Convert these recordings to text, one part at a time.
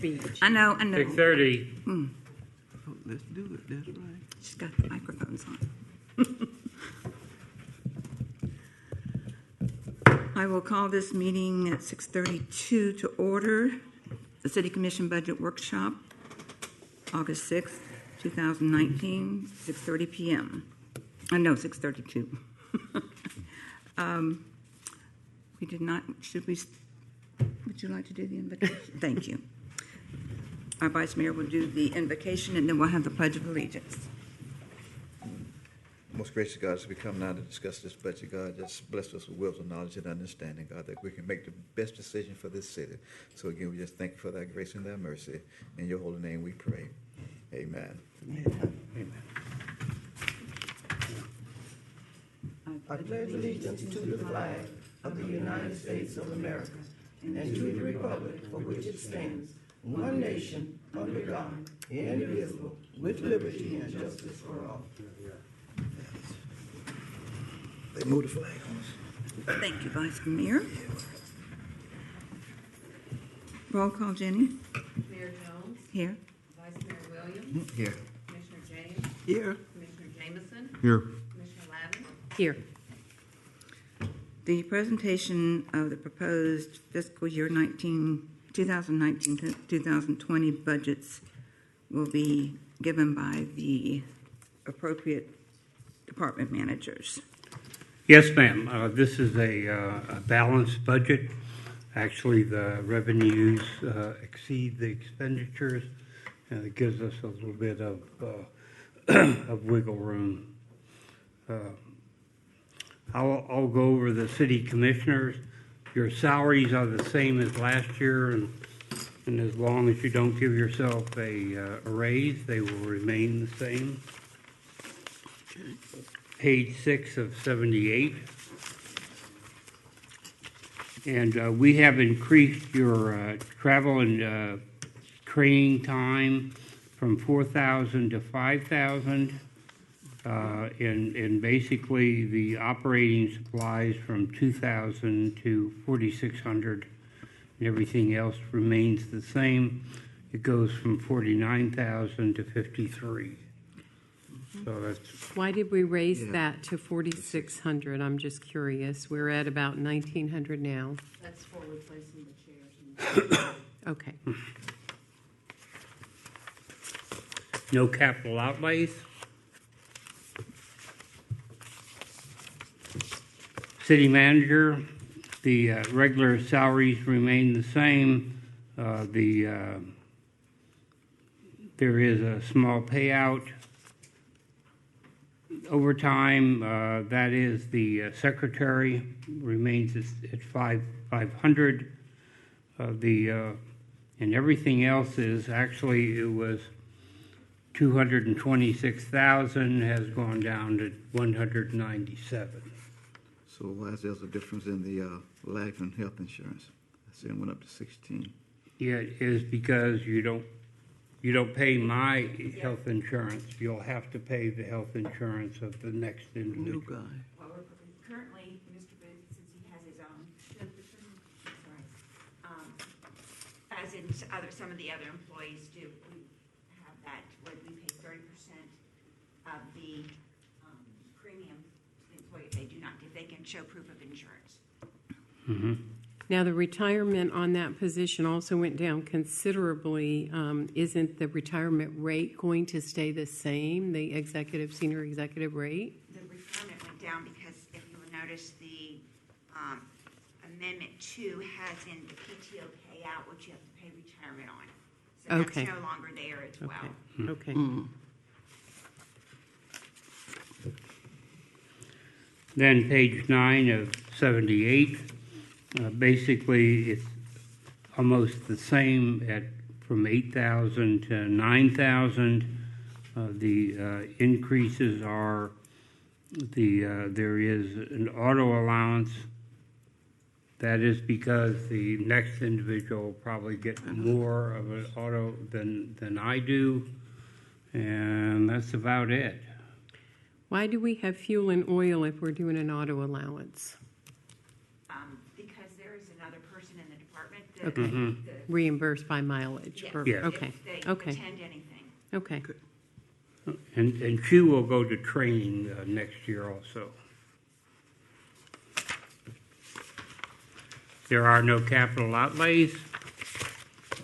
speech. I know. 6:30. Oh, let's do it. That's right. She's got the microphones on. I will call this meeting at 6:32 to order. The City Commission Budget Workshop, August 6th, 2019, 6:30 p.m. No, 6:32. We did not, would you like to do the invocation? Thank you. Our Vice Mayor will do the invocation, and then we'll have the Pledge of Allegiance. Most gracious God, as we come now to discuss this budget, God, just bless us with wisdom, knowledge, and understanding, God, that we can make the best decision for this city. So again, we just thank you for that grace and that mercy. In your holy name we pray. Amen. Amen. I pledge allegiance to the flag of the United States of America and to the republic for which it stands, one nation, under God, indivisible, with liberty and justice for all. They move the flag on us. Thank you, Vice Mayor. Roll call, Jenny. Mayor Jones, Here. Vice Mayor Williams, Here. Commissioner James, Here. Commissioner Jameson, Here. Commissioner Lavin. Here. The presentation of the proposed fiscal year 2019-2020 budgets will be given by the appropriate department managers. Yes, ma'am. This is a balanced budget. Actually, the revenues exceed the expenditures, and it gives us a little bit of wiggle room. I'll go over the city commissioners. Your salaries are the same as last year, and as long as you don't give yourself a raise, they will remain the same. Page 6 of 78. And we have increased your travel and training time from 4,000 to 5,000. And basically the operating supplies from 2,000 to 4,600. And everything else remains the same. It goes from 49,000 to 53. So that's. Why did we raise that to 4,600? I'm just curious. We're at about 1,900 now. That's for replacing the chairs. Okay. No capital outlays. City manager, the regular salaries remain the same. There is a small payout. Overtime, that is the secretary remains at 500. And everything else is actually, it was 226,000, has gone down to 197. So why is there a difference in the life and health insurance? I see it went up to 16. Yeah, it is because you don't pay my health insurance. You'll have to pay the health insurance of the next individual. New guy. Well, we're currently, Mr. Booth, since he has his own, as in some of the other employees do, we have that, where we pay 30% of the premium to the employee if they can show proof of insurance. Mm-hmm. Now, the retirement on that position also went down considerably. Isn't the retirement rate going to stay the same, the senior executive rate? The retirement went down because if you will notice, the Amendment 2 has in the PTO payout what you have to pay retirement on. So Okay. that's no longer there as well. Okay. Then page 9 of 78. Basically, it's almost the same from 8,000 to 9,000. The increases are there is an auto allowance. That is because the next individual will probably get more of an auto than I do, and that's about it. Why do we have fuel and oil if we're doing an auto allowance? Because there is another person in the department Okay. Reimbursed by mileage? yes, or- Yes. Okay, if they okay, attend anything. okay. And she will go to training next year also. There are no capital outlays,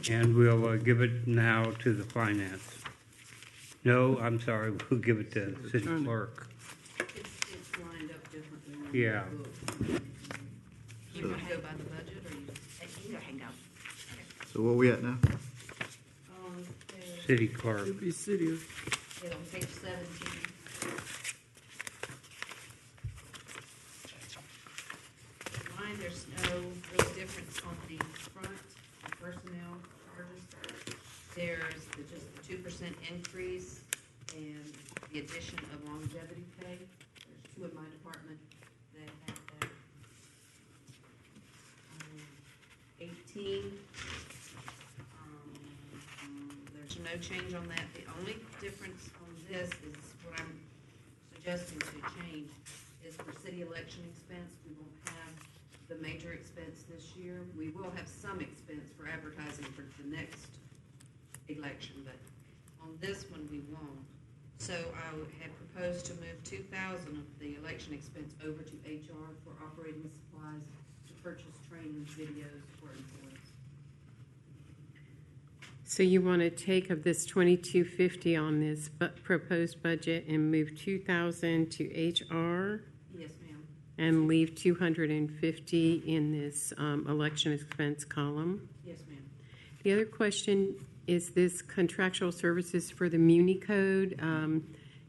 and we'll give it now to the finance. No, I'm sorry, we'll give it to city clerk. It's lined up differently. on Yeah. the book. You want to go by the budget, or you? You go ahead and go. So where we at now? Page, City clerk. Should be city. yeah, on page 17. Mine, there's no real difference on the front, the personnel charges. There's just the 2% increase and the addition of longevity pay. There's two in my department that have that. 18, there's no change on that. The only difference on this is what I'm suggesting to change is for city election expense. We won't have the major expense this year. We will have some expense for advertising for the next election, but on this one, we won't. So I had proposed to move 2,000 of the election expense over to HR for operating supplies to purchase training videos for employees. So you want to take of this 2250 on this proposed budget and move 2,000 to HR Yes, ma'am. and leave 250 in this election expense column? Yes, ma'am. The other question is this contractual services for the Muni Code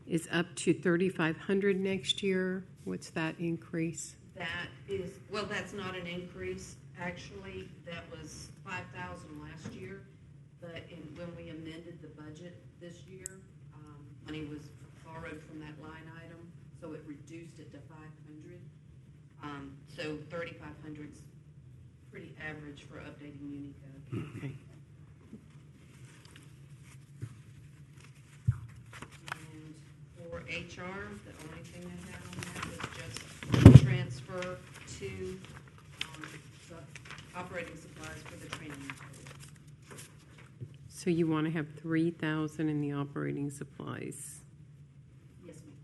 is up to 3,500 next year. What's that increase? That is, well, that's not an increase. Actually, that was 5,000 last year. But when we amended the budget this year, money was borrowed from that line item, so it reduced it to 500. So 3,500 is pretty average for updating Unicode. Okay. And for HR, the only thing I had on that was just transfer to operating supplies for the training. So you want to have 3,000 in the operating supplies. Yes, ma'am.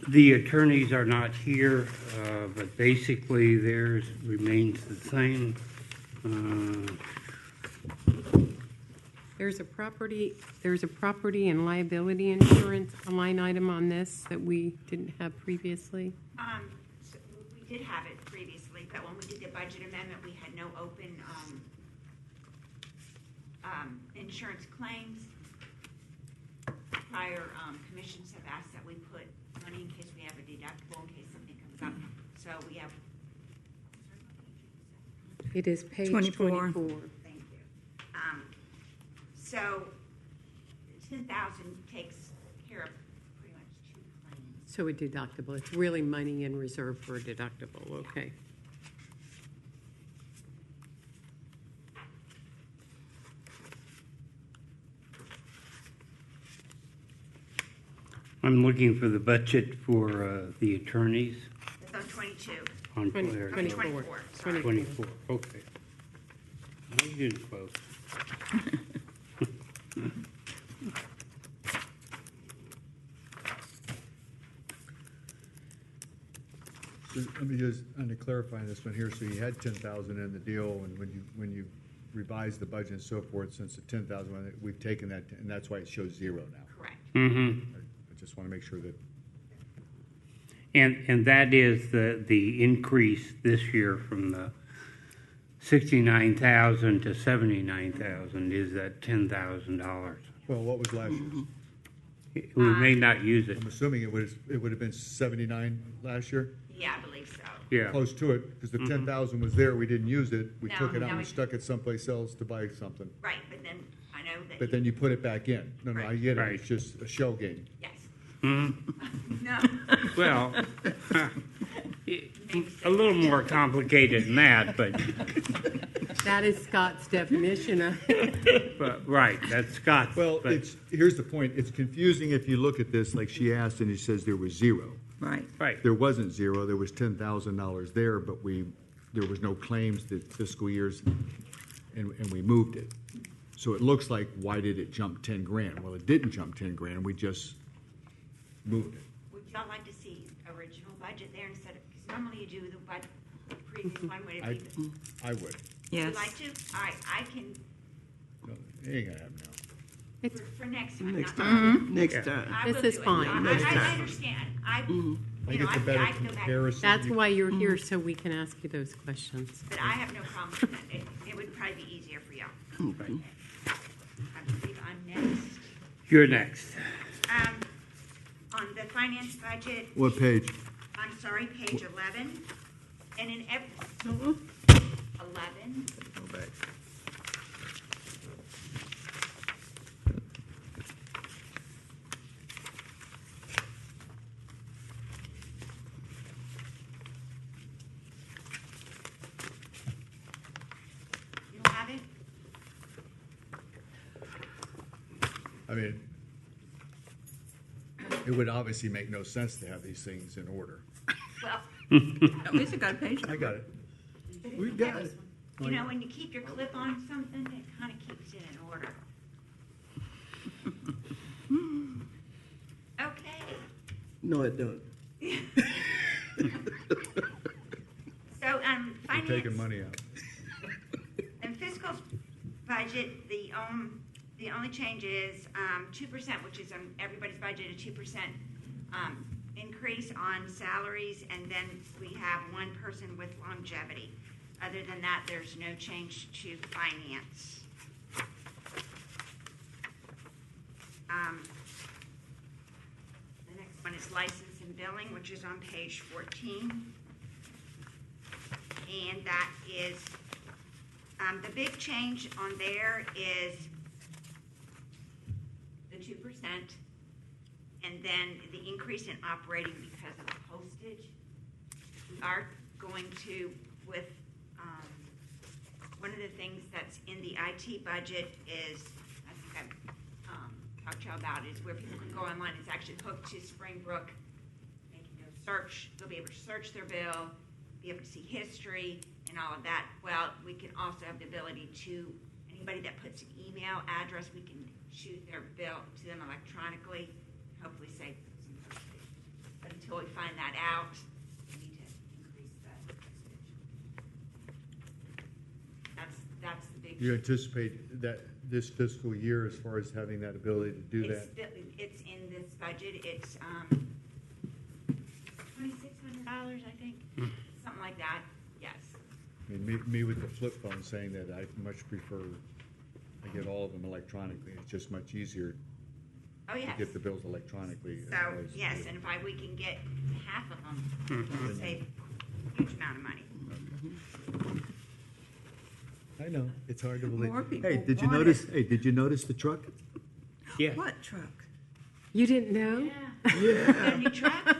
The attorneys are not here, but basically theirs remains the same. There's a property and liability insurance line item on this that we didn't have previously. So we did have it previously, but when we did the budget amendment, we had no open insurance claims. Prior commissions have asked that we put money in case we have a deductible, in case something comes up. So we have. It is page 24. 24. Thank you. So 10,000 takes care of pretty much two claims. So a deductible, it's really money in reserve for a deductible, okay. I'm looking for the budget for the attorneys It's on 22. on 24. 24, sorry. 24, okay. I'm getting close. Let me just, to clarify this one here, so you had 10,000 in the deal, and when you revised the budget and so forth, since the 10,000, we've taken that, and that's why it shows zero now. Correct. Mm-hmm. I just want to make sure that, And that is the increase this year from the 69,000 to 79,000 is that $10,000. well, what was last year? We may not use it. I'm assuming it would have been 79 last year? Yeah, I believe so. Yeah. Close to it, because the 10,000 was there, we didn't use it, we No, took it out no, and we- stuck it someplace else to buy something. Right, but then I know that. But then you put it back in. No, I Right. get it, Right. it's just a shell game. Yes. Mhm. No. Well, A little more complicated than that, but That is Scott's definition of right, that's Scott's. Well, but- here's the point. It's confusing if you look at this, like she asked, and it says there was zero. Right. Right. There wasn't zero. There was $10,000 there, but there was no claims the fiscal years, and we moved it. So it looks like, why did it jump 10 grand? Well, it didn't jump 10 grand. We just moved it. Would y'all like to see original budget there instead of, because normally you do the budget, the previous one, would it be? I would. Would Yes. you like to? All right, I can, No, it ain't gonna happen now. for next time. Next not- time, next time. I This will is do it. fine. I Next time. understand. I, I you think know, it's a I better can go back. comparison. That's why you're here, so we can ask you those questions. But I have no problem with that. It would probably be easier for y'all. I believe I'm next. You're next. On the finance budget, What page? I'm sorry, page 11. And in 11, Go back. you don't have it? I mean, it would obviously make no sense to have these things in order. Well, At least I got a page. I got it. We got it. you know, when you keep your clip on something, it kind of keeps it in order. Okay. No, it don't. So, We're finance. taking money out. In fiscal budget, the only change is 2%, which is on everybody's budget, a 2% increase on salaries, and then we have one person with longevity. Other than that, there's no change to finance. The next one is license and billing, which is on page 14. And that is, the big change on there is the 2%, and then the increase in operating because of postage. We are going to, with, one of the things that's in the IT budget is, I think I've talked to you about, is where people can go online. It's actually hooked to Springbrook. They can go search, they'll be able to search their bill, be able to see history and all of that. Well, we can also have the ability to, anybody that puts an email address, we can shoot their bill to them electronically, hopefully save some postage. But until we find that out, we need to increase the postage. That's the big. You anticipate that this fiscal year, as far as having that ability to do that? It's in this budget, it's, $2,600, I think, something like that, yes. I mean, me with the flip phone saying that I much prefer, I get all of them electronically. It's just much easier Oh, to yes. get the bills electronically. So, yes, and if we can get half of them, we'll save a huge amount of money. I know, it's hard to believe. More people Hey, did you want notice, it. hey, did you notice the truck? Yeah. What truck? You didn't know? Yeah. Got a new truck?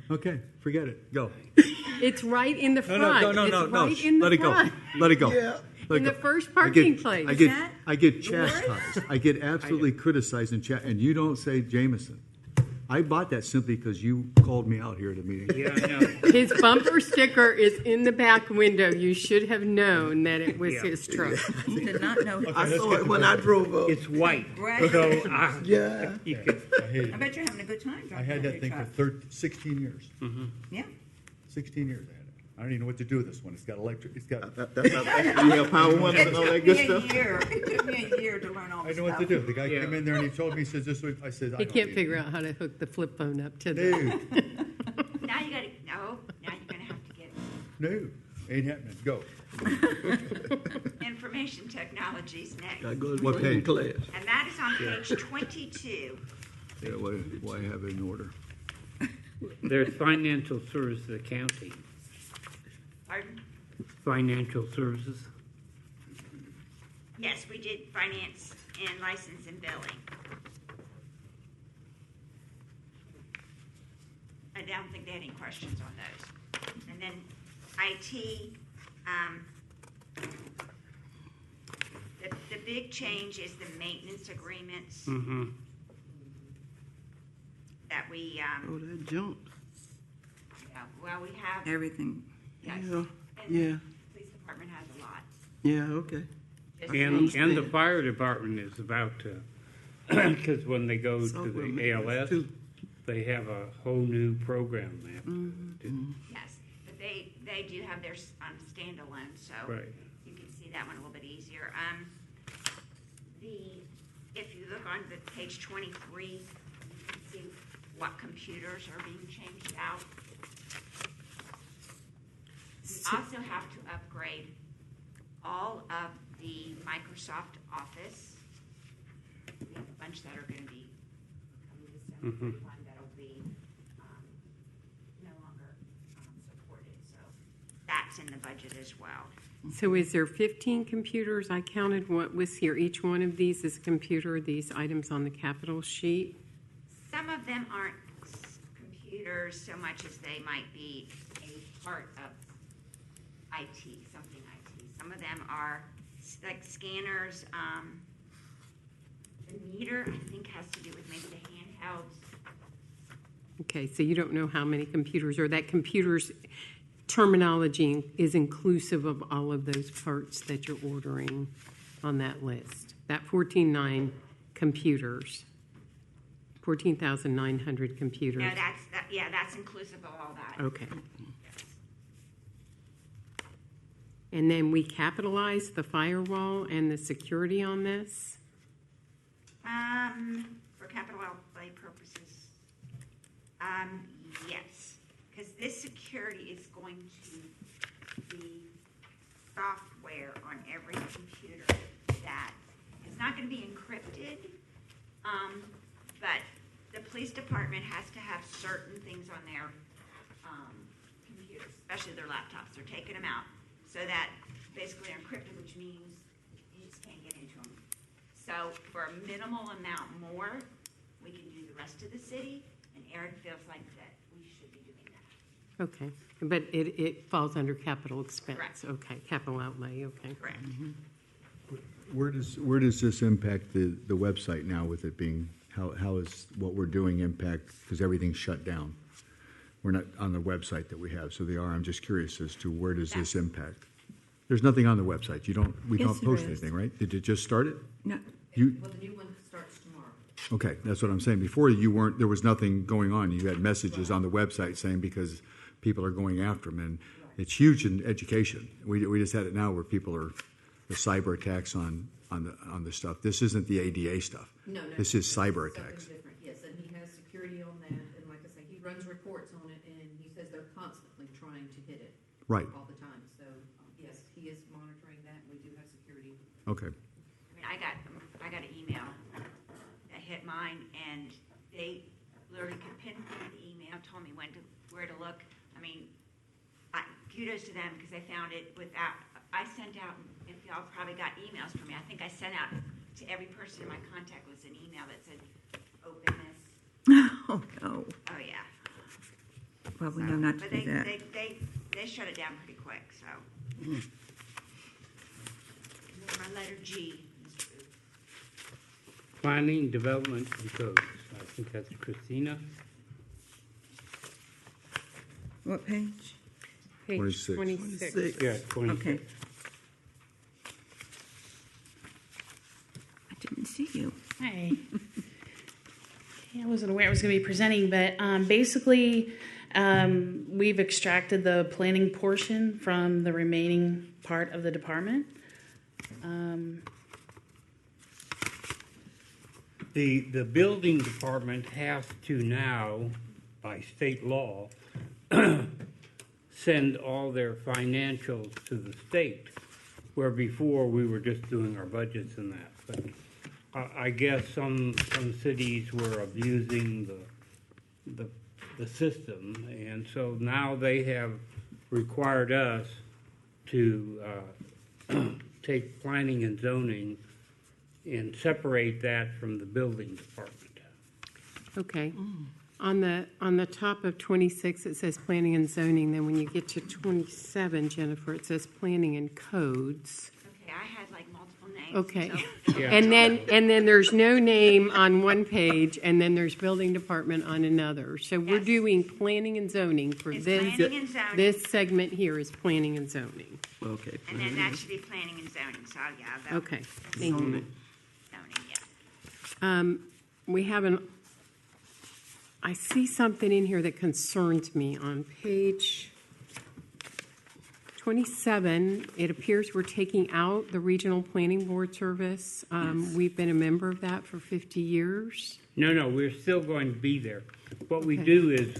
Okay, forget it, go. It's right in the No, front. no, no, It's no, no, right in the let it go, front. let it go. Yeah. Let it In the go. first I parking get- place. I get, that I get yours? chastised, I get absolutely criticized in chat, and you don't say Jameson. I bought that simply because you called me out here at a meeting. Yeah, I know. His bumper sticker is in the back window. You should have known that it was Yeah. his truck. Did not know. I saw it when I drove up. It's white, Right. so Yeah. you could, I hated I it. bet you're having a good time I driving had that that big thing for truck. 16 years. Yeah. 16 years I had it. I don't even know what to do with this one. It's got electric, it's got, That's how you have power windows It and all that took good me a stuff? year. It took me a year to learn all I this know what to stuff. do. The guy Yeah. came in there and he told me, he says, this way, I said, I He don't can't need figure it. out how to hook the flip phone up to the. No, Now you gotta, no, now you're gonna have to get no, ain't happening. Go. information technologies next. I go to What training page? class. And that is on page 22. Yeah, why have it in order? there's financial services accounting, Pardon? financial services. Yes, we did finance and license and billing. I don't think they had any questions on those. And then IT, the big change is the maintenance agreements Mm-hmm. that we, Oh, that jumped. well, we have, Everything. yes. Yeah, And yeah, the police department has a lot. yeah, okay. Just And understand. the fire department is about to, because when they go to Software the maintenance, ALS, too. they have a whole new program they have to do. Yes, but they do have theirs on standalone, so Right. you can see that one a little bit easier. If you look on the page 23, you can see what computers are being changed out. We also have to upgrade all of the Microsoft Office. We have a bunch that are going to be coming to 731 that'll be no longer supported. So that's in the budget as well. So is there 15 computers? I counted what was here. Each one of these is a computer, these items on the capital sheet. Some of them aren't computers so much as they might be a part of IT, something IT. Some of them are like scanners. The meter, I think, has to do with maybe the handhelds. Okay, so you don't know how many computers, or that computer's terminology is inclusive of all of those parts that you're ordering on that list. That 14,900 computers, 14,900 computers. No, that's inclusive of all that. Okay. Yes. And then we capitalize the firewall and the security on this? For capital outlay purposes, yes, because this security is going to be software on every computer that is not going to be encrypted, but the police department has to have certain things on their computers, especially their laptops. They're taking them out so that basically they're encrypted, which means you just can't get into them. So for a minimal amount more, we can do the rest of the city, and Eric feels like that we should be doing that. Okay, but it falls under capital expense? Correct. Okay, capital outlay, okay. Correct. Where does this impact the website now with it being, how is what we're doing impact, because everything's shut down? We're not on the website that we have, so they are. I'm just curious as to where does this impact? There's nothing on the website. We Yes, don't there post is. anything, right? Did it just start it? No, Well, the new one starts tomorrow. Okay, that's what I'm saying. Before there was nothing going on. You had messages on the website saying because people are going after them, and it's huge in education. We just had it now where people are, the cyber attacks on the stuff. This isn't the ADA stuff. No. This is cyber Something attacks. different, yes, and he has security on that, and like I say, he runs reports on it, and he says they're constantly trying to hit it. Right. All the time, so, yes, he is monitoring that, and we do have security. Okay. I mean, I got an email that hit mine, and they literally could pinpoint the email, told me where to look. I mean, kudos to them because they found it without. I sent out, if y'all probably got emails from me, I think I sent out to every person in my contact list an email that said, "Open this." oh, no. Oh yeah. Well, we know not to But do that. they shut it down pretty quick. So. And then my letter G. Mr. Booth. Planning, development, and codes. I think that's Christina. What page? Page 26. 26. Yeah, 26. Okay. I didn't see you. Hi. I wasn't aware I was going to be presenting, but basically, we've extracted the planning portion from the remaining part of the department. The building department has to now, by state law, send all their financials to the state, where before we were just doing our budgets and that. But I guess some cities were abusing the system, and so now they have required us to take planning and zoning and separate that from the building department. Okay. On the top of 26, it says planning and zoning. Then when you get to 27, Jennifer, it says planning and codes. Okay, I had like multiple names. Okay. so- Yeah. And then there's no name on one page, and then there's building department on another. So we're Yes. doing planning and zoning for It's this. planning and zoning. This segment here is planning and zoning. Okay. And then that should be planning and zoning, so yeah. that- Okay, thank you. Zoning, yeah. We have I see something in here that concerns me on page 27. It appears we're taking out the Regional Planning Board service. We've been a member of that for 50 years. No, we're still going to be there. What we Okay. do is,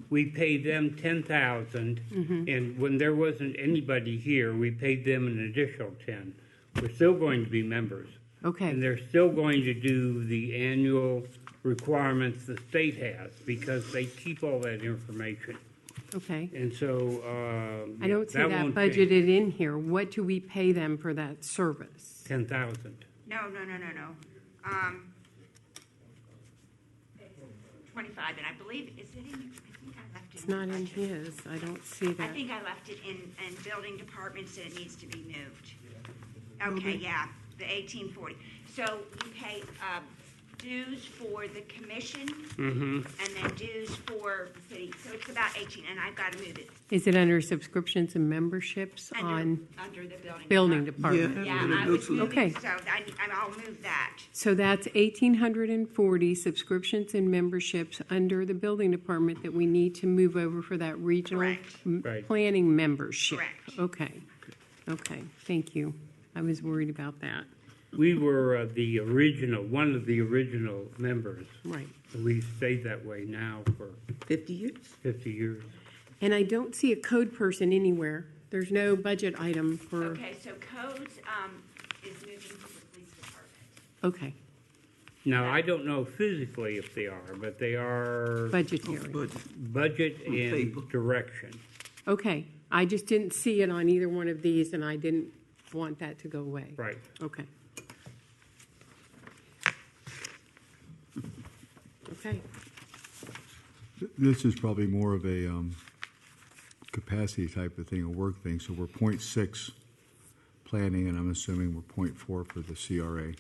we pay them 10,000, and when there wasn't anybody here, we paid them an additional 10. We're still going to be members. Okay. And they're still going to do the annual requirements the state has, because they keep all that information. Okay. And so, I don't see that that won't budgeted in here. What do we pay them for that service? 10,000. No. 25, and I believe, is it in, I think I left it. It's not in the budget. his. I don't see I that. think I left it in building departments and it needs to be moved. Okay, yeah, the 1840. So you pay dues for the commission and then dues for the city. So it's about 18, and I've got to move it Is it under subscriptions and memberships under on the building department. department? Yeah, It I was looks like- moving, Okay. so I'll move that. So that's 1,840 subscriptions and memberships under the building department that we need to move over for that regional Correct. Right. planning membership. Correct. Okay, thank you. I was worried about that. We were one of the original members. Right. We've stayed that way now for 50 years? 50 years. And I don't see a code person anywhere. There's no budget item for, Okay, so codes is moving to the police department. okay, Now, I don't know physically if they are, but they are budgetary. budget and paper. direction. Okay, I just didn't see it on either one of these, and I didn't want that to go away. Right. Okay. Okay, This is probably more of a capacity type of thing, a work thing. So we're 0.6 planning, and I'm assuming we're 0.4 for the CRA.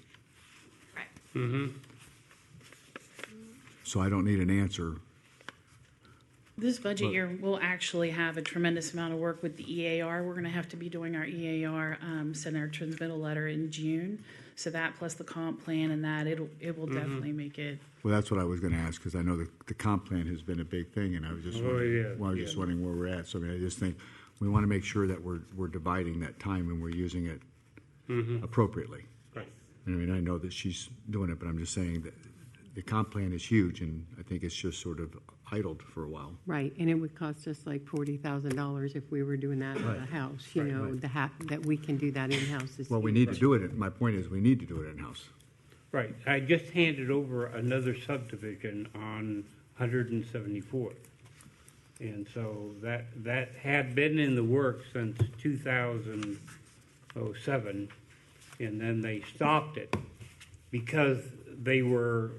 Right. So I don't need an answer. This budget year, we'll actually have a tremendous amount of work with the EAR. We're going to have to be doing our EAR, send our transmittal letter in June. So that plus the comp plan and that, it will definitely make it. Well, that's what I was going to ask, because I know the comp plan has been a big thing, and I was just wondering where we're at. So I mean, I just think we want to make sure that we're dividing that time and we're using it appropriately. Right. I mean, I know that she's doing it, but I'm just saying that the comp plan is huge, and I think it's just sort of idled for a while. right, and it would cost us like $40,000 if we were doing that at the house, you know, that we can do that in-house. is Well, we huge. need to do it. My point is, we need to do it in-house. Right. I just handed over another subdivision on 174th. And so that had been in the works since 2007, and then they stopped it because they were,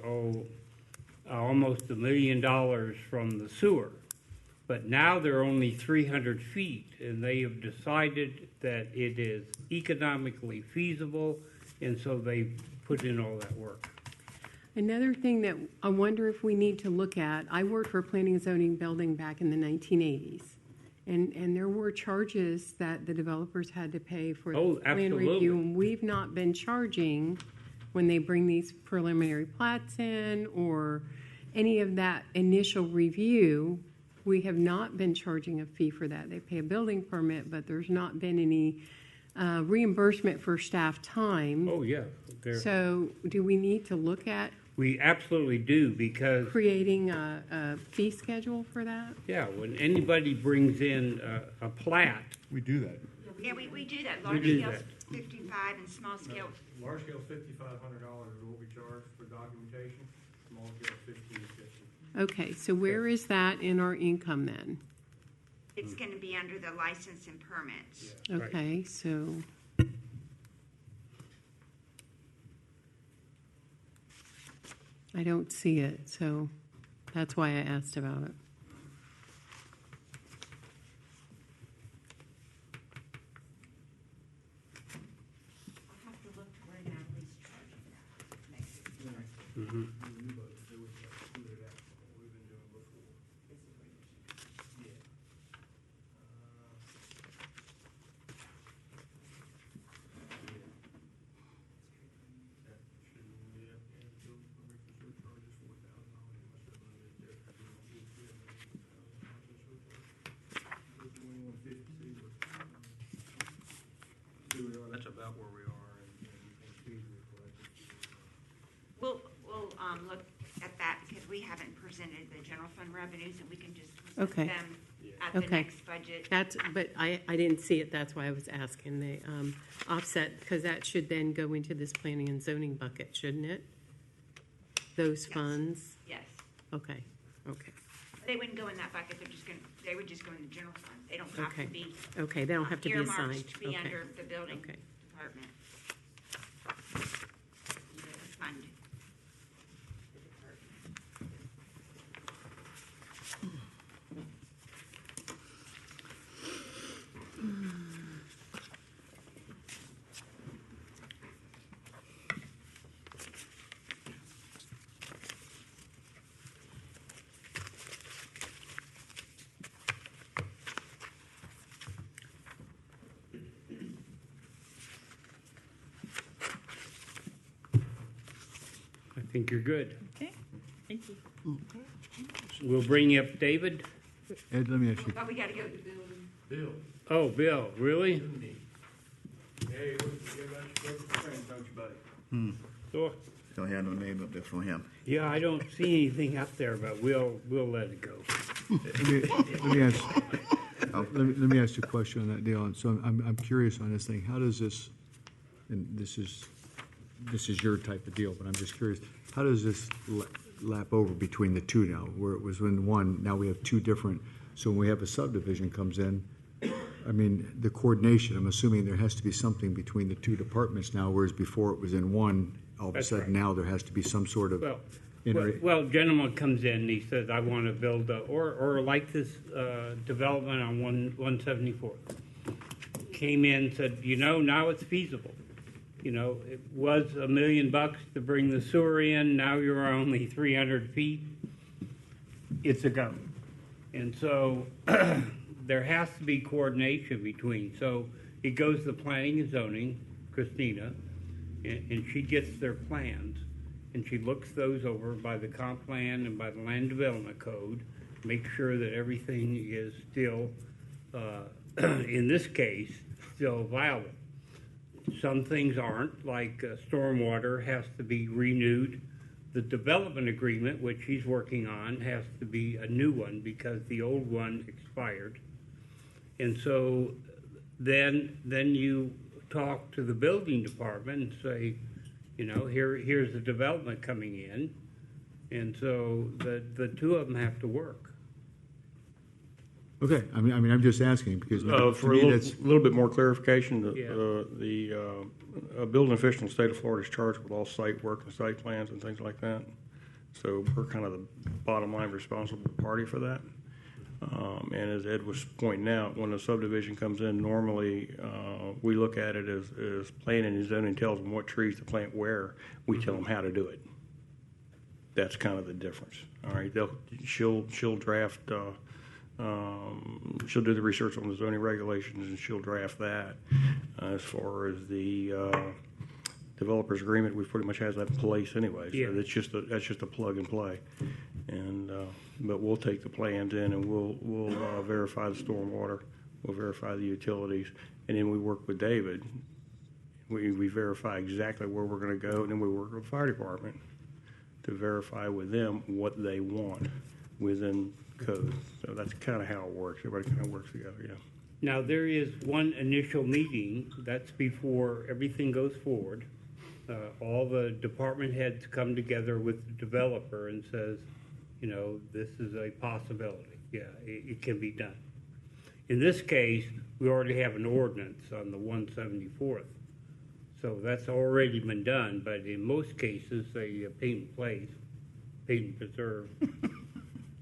almost $1 million from the sewer. But now they're only 300 feet, and they have decided that it is economically feasible, and so they put in all that work. Another thing that I wonder if we need to look at, I worked for a planning and zoning building back in the 1980s. And there were charges that the developers had to pay for Oh, the plan absolutely. review. And we've not been charging when they bring these preliminary plats in or any of that initial review. We have not been charging a fee for that. They pay a building permit, but there's not been any reimbursement for staff time. Oh, yeah. So do we need to look at We absolutely do, because, creating a fee schedule for that? yeah, when anybody brings in a plat, We do that. Yeah, we do that. We Large do scale that. 55 and small scale. Large scale $5,500 is what we charge for documentation, small scale $1,550. Okay, so where is that in our income then? It's going to be under the license and permits. Right. Okay, so. I don't see it, so That's why I asked about it. I'll have to look where Natalie's charging that. That's about where we are and fees we collected. We'll look at that because we haven't presented the general fund revenues and we can just Okay. present them at the Okay. next budget. But I didn't see it, that's why I was asking the offset, because that should then go into this planning and zoning bucket, shouldn't it? Those Yes. funds? Yes. Okay. They wouldn't go in that bucket, they would just go in the general fund. They don't have Okay. to be Okay, they don't have to be earmarked assigned. to be Okay. under the building Okay. department. Fund. The department. I think you're good. Okay, thank you. We'll bring you up, David. Ed, let me ask you, Oh, we gotta go to the building. Bill, Oh, Bill, really? hey, what, you got your friends, don't you, buddy? Sure. Don't have no name up there for him. Yeah, I don't see anything up there, but we'll let it go. let me ask, let me ask you a question on that deal. And so I'm curious on this thing. How does this, and this is your type of deal, but I'm just curious, how does this lap over between the two now? Where it was in one, now we have two different, so when we have a subdivision comes in, I mean, the coordination, I'm assuming there has to be something between the two departments now, whereas before it was in one, all of a That's sudden right. now there has to be some sort of. Gentleman comes in and he says, I want to build, or like this development on 174th. Came in, said, now it's feasible. It was $1 million to bring the sewer in, now you're only 300 feet. It's a go. And so there has to be coordination between. So it goes to planning and zoning, Christina, and she gets their plans. And she looks those over by the comp plan and by the land development code, make sure that everything is still, in this case, still viable. Some things aren't, like stormwater has to be renewed. The development agreement, which he's working on, has to be a new one because the old one expired. And so then you talk to the building department and say, here's the development coming in. And so the two of them have to work. Okay, I mean, I'm just asking because to For me a that's. little bit more clarification, Yeah. the building official in the state of Florida is charged with all site work and site plans and things like that. So we're kind of the bottom line responsible party for that. And as Ed was pointing out, when a subdivision comes in, normally we look at it as planning and zoning tells them what trees to plant where. We tell them how to do it. That's kind of the difference. All right, she'll draft. She'll do the research on the zoning regulations and she'll draft that. As far as the developer's agreement, we pretty much has that in place anyway. So Yeah. that's just a plug and play. And but we'll take the plans in and we'll verify the stormwater, we'll verify the utilities, and then we work with David. We verify exactly where we're going to go, and then we work with the fire department to verify with them what they want within code. So that's kind of how it works. Everybody kind of works together, yeah. Now, there is one initial meeting, that's before everything goes forward. All the department heads come together with the developer and says, this is a possibility. Yeah, it can be done. In this case, we already have an ordinance on the 174th. So that's already been done, but in most cases, they paint and place, paint and preserve.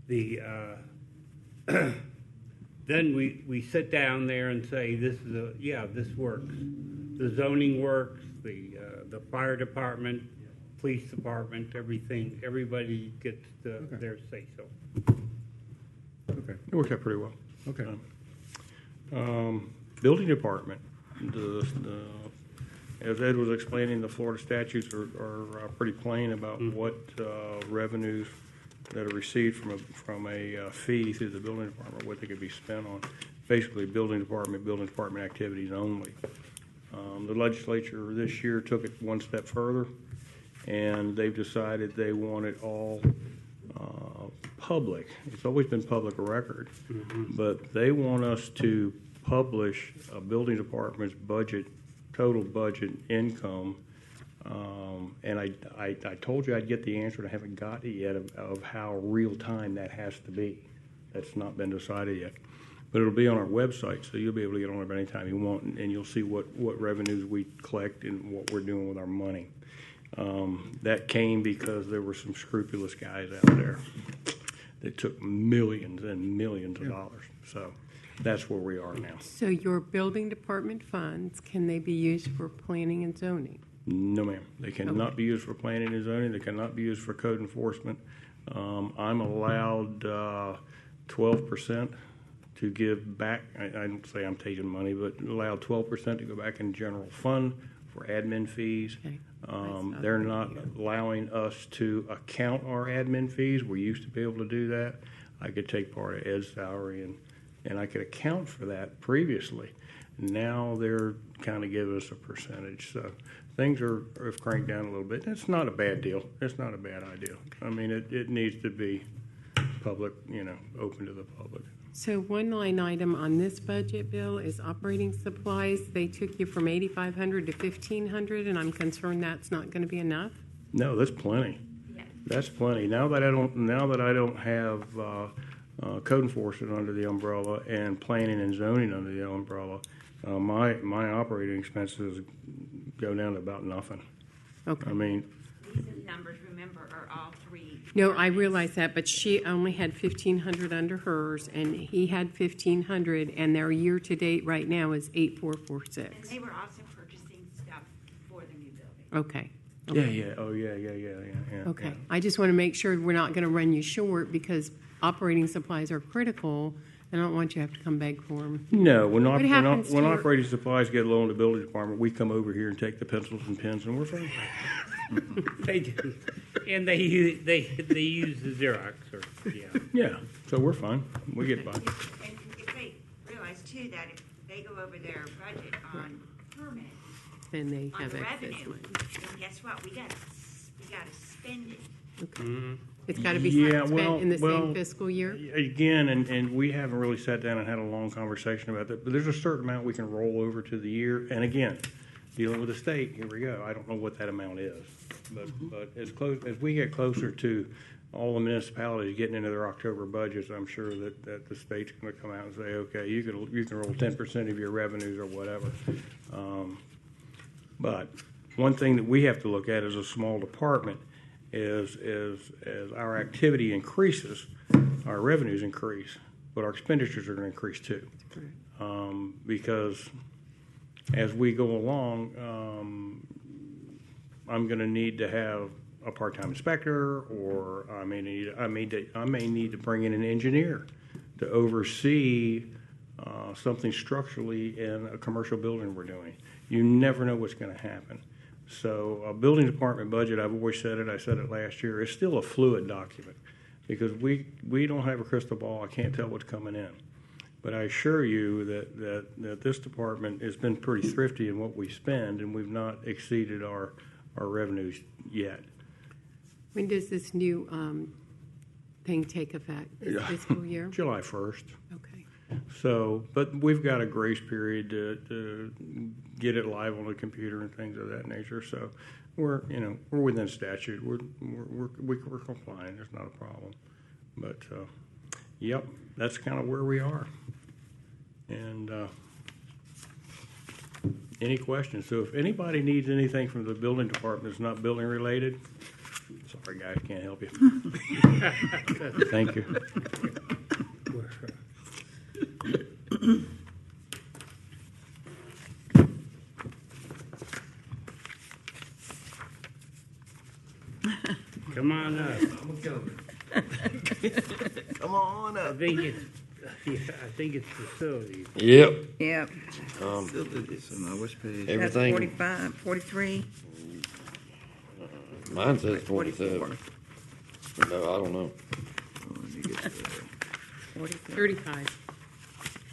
then we sit down there and say, this works. The zoning works, the fire department, police department, everything, everybody gets their say-so. Okay. It worked out pretty well. Okay. Building department, as Ed was explaining, the Florida statutes are pretty plain about what revenues that are received from a fee through the building department, what they could be spent on. Basically, building department activities only. The legislature this year took it one step further, and they've decided they want it all public. It's always been public record, but they want us to publish a building department's budget, total budget income. And I told you I'd get the answer, and I haven't got it yet of how real time that has to be. That's not been decided yet. But it'll be on our website, so you'll be able to get on it anytime you want, and you'll see what revenues we collect and what we're doing with our money. That came because there were some scrupulous guys out there that took millions and millions of dollars. So that's where we are now. So your building department funds, can they be used for planning and zoning? No, ma'am. They cannot be used for planning and zoning. They cannot be used for code enforcement. I'm allowed 12% to give back. I don't say I'm taking money, but allow 12% to go back in general fund for admin fees. Okay. They're not allowing us to account our admin fees. We used to be able to do that. I could take part of Ed's salary and I could account for that previously. Now they're kind of giving us a percentage. So things have cranked down a little bit. It's not a bad deal. It's not a bad idea. I mean, it needs to be public, open to the public. So one line item on this budget bill is operating supplies. They took you from $8,500 to $1,500, and I'm concerned that's not going to be enough. No, that's plenty. Yeah. That's plenty. Now that I don't have code enforcement under the umbrella and planning and zoning under the umbrella, my operating expenses go down to about nothing. Okay. I mean, These numbers, remember, are all three. No, I realize that, but she only had $1,500 under hers, and he had $1,500, and their year-to-date right now is And $8,446. they were also purchasing stuff for the new building. Okay. yeah. Oh, yeah. Okay. Yeah. I just want to make sure we're not going to run you short because operating supplies are critical, and I don't want you to have to come beg for them. No, when happens to your- operating supplies get low in the building department, we come over here and take the pencils and pens, and we're fine. They do, and they use the Xerox, Yeah, so we're fine. We get by. And if they realize too that if they go over their budget on permit, Then they on have the excess revenue, money. then guess what? We gotta spend it. Okay. It's got to be Yeah, spent in the well, same fiscal year? Again, and we haven't really sat down and had a long conversation about that, but there's a certain amount we can roll over to the year. And again, dealing with the state, here we go. I don't know what that amount is. But as we get closer to all the municipalities getting into their October budgets, I'm sure that the state's going to come out and say, okay, you can roll 10% of your revenues or whatever. But one thing that we have to look at as a small department is as our activity increases, our revenues increase, but our expenditures are going to increase too. Because as we go along, I'm going to need to have a part-time inspector, or I may need to bring in an engineer to oversee something structurally in a commercial building we're doing. You never know what's going to happen. So a building department budget, I've always said it, I said it last year, is still a fluid document because we don't have a crystal ball. I can't tell what's coming in. But I assure you that this department has been pretty thrifty in what we spend, and we've not exceeded our revenues yet. When does this new thing take effect? This fiscal year? July 1st. Okay. So, but we've got a grace period to get it live on the computer and things of that nature. So we're within statute. We're complying. There's not a problem. But yep, that's kind of where we are. And any questions? So if anybody needs anything from the building department that's not building related, Sorry, guys, can't help you. Thank you. Come on up. Come on I up. think it's, I think it's facilities. Yep. Yep, Facilities. So now which page? that's Everything. 45, 43, Mine says 44. 47. No, I don't know. Oh, let me get to that. 44. 35,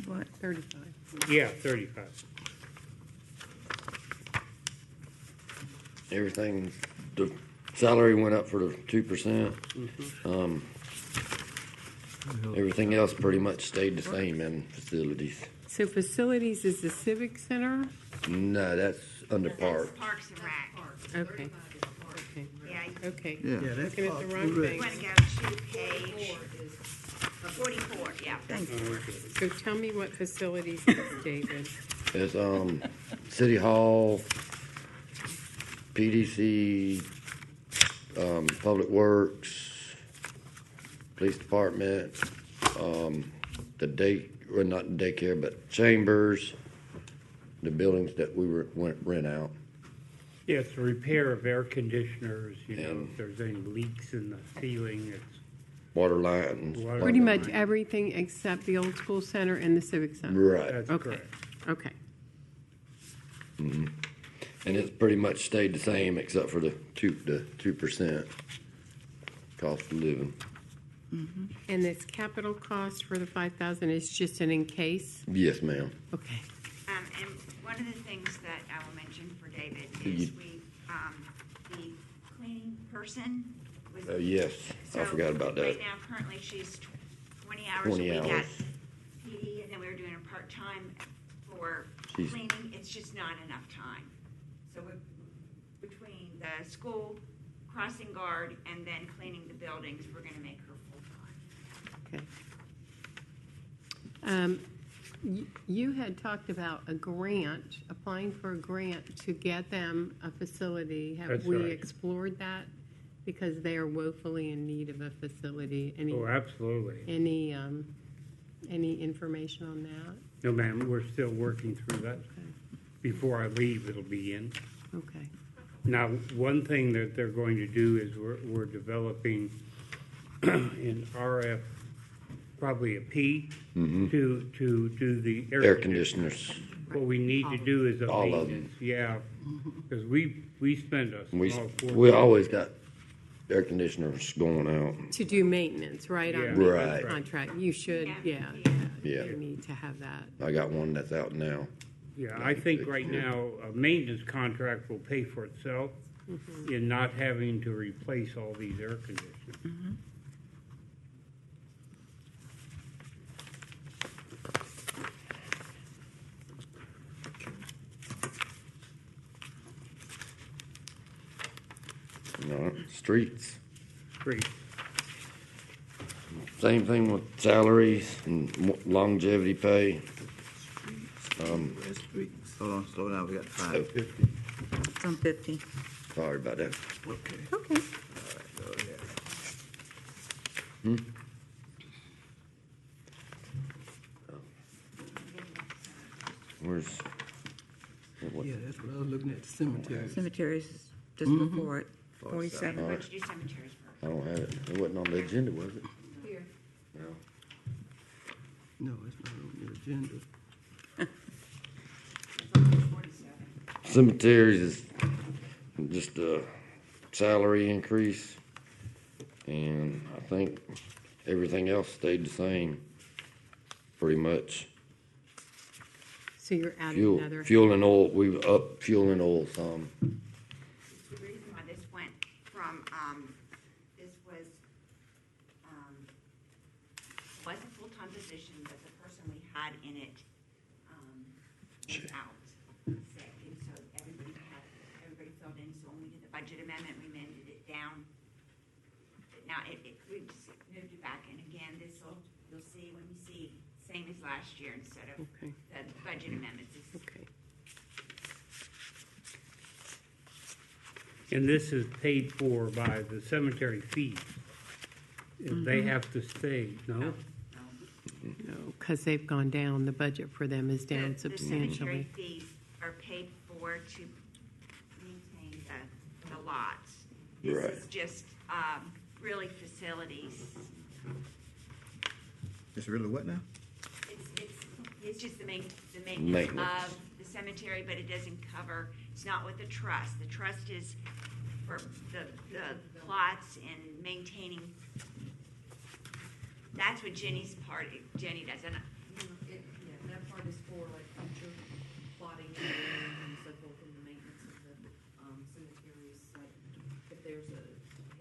What? 35. Yeah, 35. Everything, the salary went up for the 2%. Everything else pretty much stayed the same in facilities. So facilities is the civic center? No, that's under That's parks. Parks and Rec. Okay. Okay. Yeah, Okay. Yeah. Yeah, that's Looking at the Parks wrong and Rec. you thing. want to go to page 44, yeah. Thank you. So tell me what facilities is, David. It's City Hall, PDC, Public Works, Police Department, well, not the daycare, but chambers, the buildings that we rent out. Yeah, it's a repair of air conditioners, you know, And- if there's any leaks in the ceiling, it's Water lines. Water Pretty line. much everything except the old school center and the civic center. Right. That's Okay. correct. Okay. And it's pretty much stayed the same except for the 2% cost of living. And this capital cost for the 5,000 is just an in case? Yes, ma'am. Okay. And one of the things that I will mention for David You- is the cleaning person was. Yes, I forgot about that. Right now, currently, she's 20 hours a 20 week at hours. PD, and then we were doing a part-time for She's- cleaning. It's just not enough time. So between the school, crossing guard, and then cleaning the buildings, we're gonna make her full-time. Okay. You had talked about a grant, applying for a grant to get them a facility. Have That's we right. explored that? Because they are woefully in need of a facility. Oh, absolutely. Any information on that? No, ma'am, we're still working through that. Okay. Before I leave, it'll be in. Okay. Now, one thing that they're going to do is we're developing an RF, probably a P, to do the Air conditioners. What we need to do is a All of them. maintenance, yeah, because we spend a We small fortune. we always got air conditioners going out. To do maintenance, right? Yeah. On the Right. contract. You should, Yeah. Yeah. You need to have that. I got one that's out now. Yeah, I think right now, a maintenance contract will pay for itself in not having to replace all these air conditioners. Streets. Great. Same thing with salaries and longevity pay. West Streets. Hold on, slow down, we got 550. It's on 50. Sorry about that. Okay. Okay. All right, go ahead. Where's, what, Yeah, that's what I was looking at, the cemetery. Cemeteries, just before it, 47. Let's do cemeteries first. I don't have it. It wasn't on the agenda, was it? Here. No. No, it's not on the agenda. 47. Cemeteries is just a salary increase. And I think everything else stayed the same, pretty much. So you're adding another. Fuel and oil, we up fuel and oil some. The reason why this went from, this was a full-time position, but the person we had in it, was out sick, and so everybody filled in, so when we did the budget amendment, we amended it down. But now we just moved it back, and again, you'll see when you see, same as last year instead of Okay. the budget amendments. Okay. And this is paid for by the cemetery fees. If they have to stay, no? No, because they've gone down, the budget for them is down The cemetery substantially. fees are paid for to maintain the lots. This Right. is just, really facilities. It's really what now? It's just the maintenance Maintenance. of the cemetery, but it doesn't cover, it's not with the trust. The trust is for the plots and maintaining. That's what Jenny does, and That part is for like future plotting and so forth, and the maintenance of the cemeteries. Like if there's a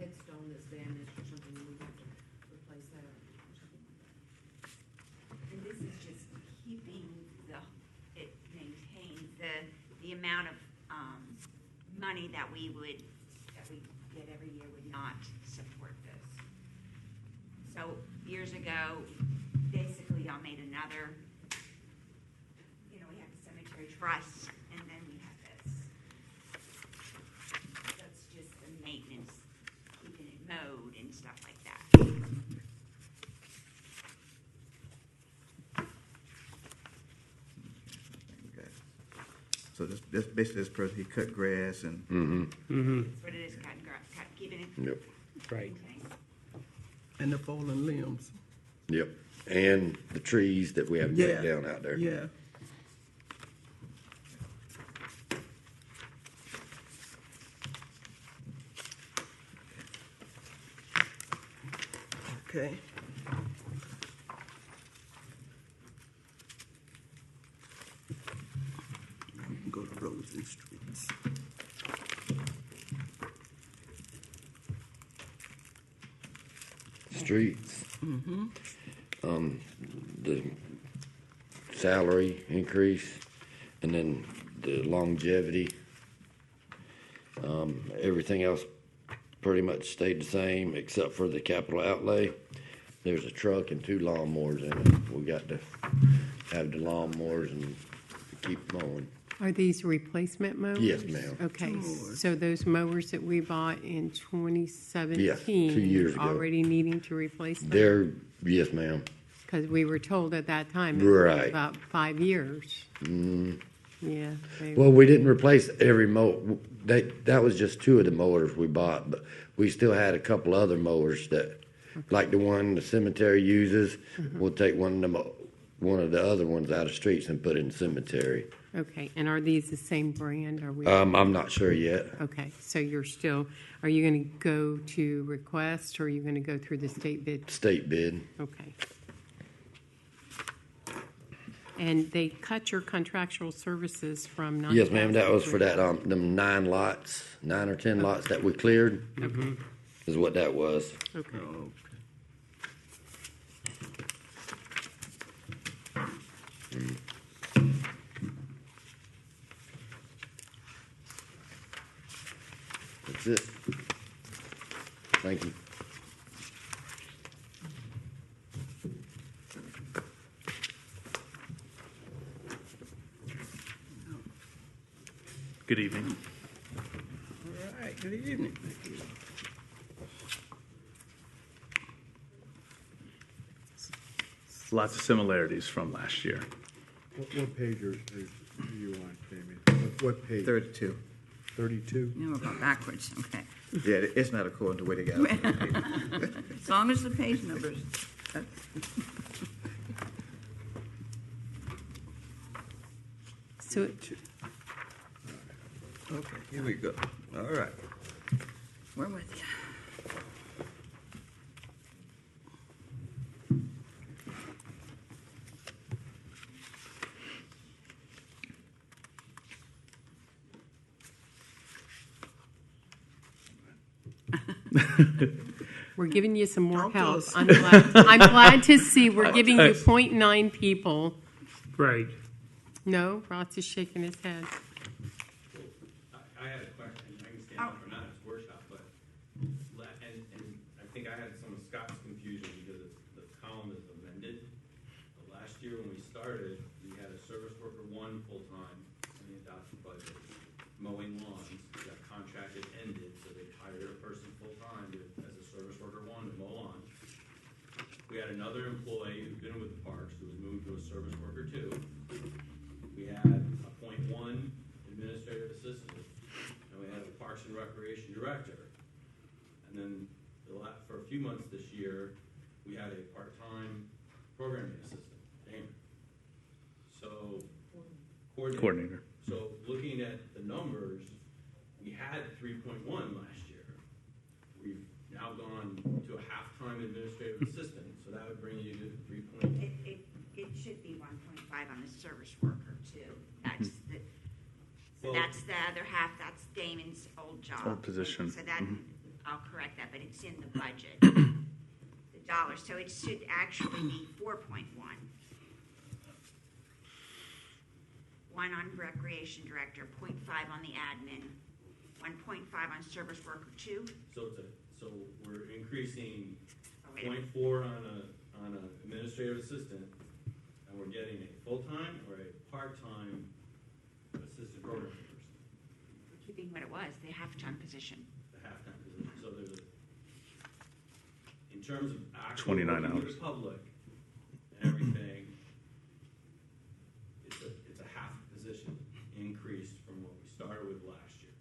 headstone that's damaged or something, we have to replace that or something like that. And this is just keeping it maintained, the amount of, money that we get every year would not support this. So years ago, basically y'all made another, we have the cemetery trust, and then we have this. That's just the maintenance, keeping it mowed and stuff like that. Okay. So this basically this person, he cut grass and, That's what it is, keeping it Yep. Right. maintained. And the fallen limbs. Yep. And the trees that we have Yeah. cut down out there. Yeah. Okay. We can go to roads and streets. Streets. The salary increase, and then the longevity. Everything else pretty much stayed the same except for the capital outlay. There's a truck and 2 lawnmowers in it. We got to have the lawnmowers and keep mowing. Are these replacement mowers? Yes, ma'am. Okay, so those mowers that we bought in 2017. Yeah, 2 years ago. Already needing to replace them? Yes, ma'am. Because we were told at that time it was Right. about 5 years. Yeah. Well, we didn't replace every mower. That was just 2 of the mowers we bought, but we still had a couple other mowers that, like the one the cemetery uses. We'll take one of the other ones out of streets and put it in the cemetery. Okay, and are these the same brand? Are we? I'm not sure yet. Okay, so are you going to go to request, or are you going to go through the state bid? State bid. Okay. And they cut your contractual services from 9,000. Yes, ma'am. That was for that them 9 or 10 lots that we cleared. Is what that was. Okay. That's it. Thank you. Good evening. All right, good evening. Lots of similarities from last year. What page are you on, Jamie? What page? 32. 32? No, we're going backwards, okay. Yeah, it's not according to where they got it. As long as the page numbers. So Okay, here we go. All right. We're with you. we're giving you some more Talk to help. us. I'm glad to see we're giving you 0.9 people. Right. No, Ross is shaking his head. I had a question. I can stand up or not, it's workshop, but, and I think I had some of Scott's confusion because the column is amended. Last year when we started, we had a service worker 1 full-time in the adopted budget, mowing lawns. That contract had ended. we had another employee who'd been with the parks who was moved to a service worker 2. We had a .1 administrative assistant, and we had a Parks and Recreation director. And then for a few months this year, we had a part-time programming assistant, Damon. So, coordinator. So looking at the numbers, we had 3.1 last year. We've now gone to a half-time administrative assistant, so that would bring you to 3.2. It should be 1.5 on the service worker too. That's that's the other half, that's Damon's old job. Old position. So that, I'll correct that, but it's in the budget, the dollars, so it should actually be 4.1. 1 on recreation director, 0.5 on the admin, 1.5 on service worker 2. So we're increasing 0.4 on an administrative assistant, and we're getting a full-time or a part-time assistant program person. We're keeping what it was, the half-time position. The half-time position. So there's in terms of actual 29 working with hours. the public and everything, it's a half position increase from what we started with last year.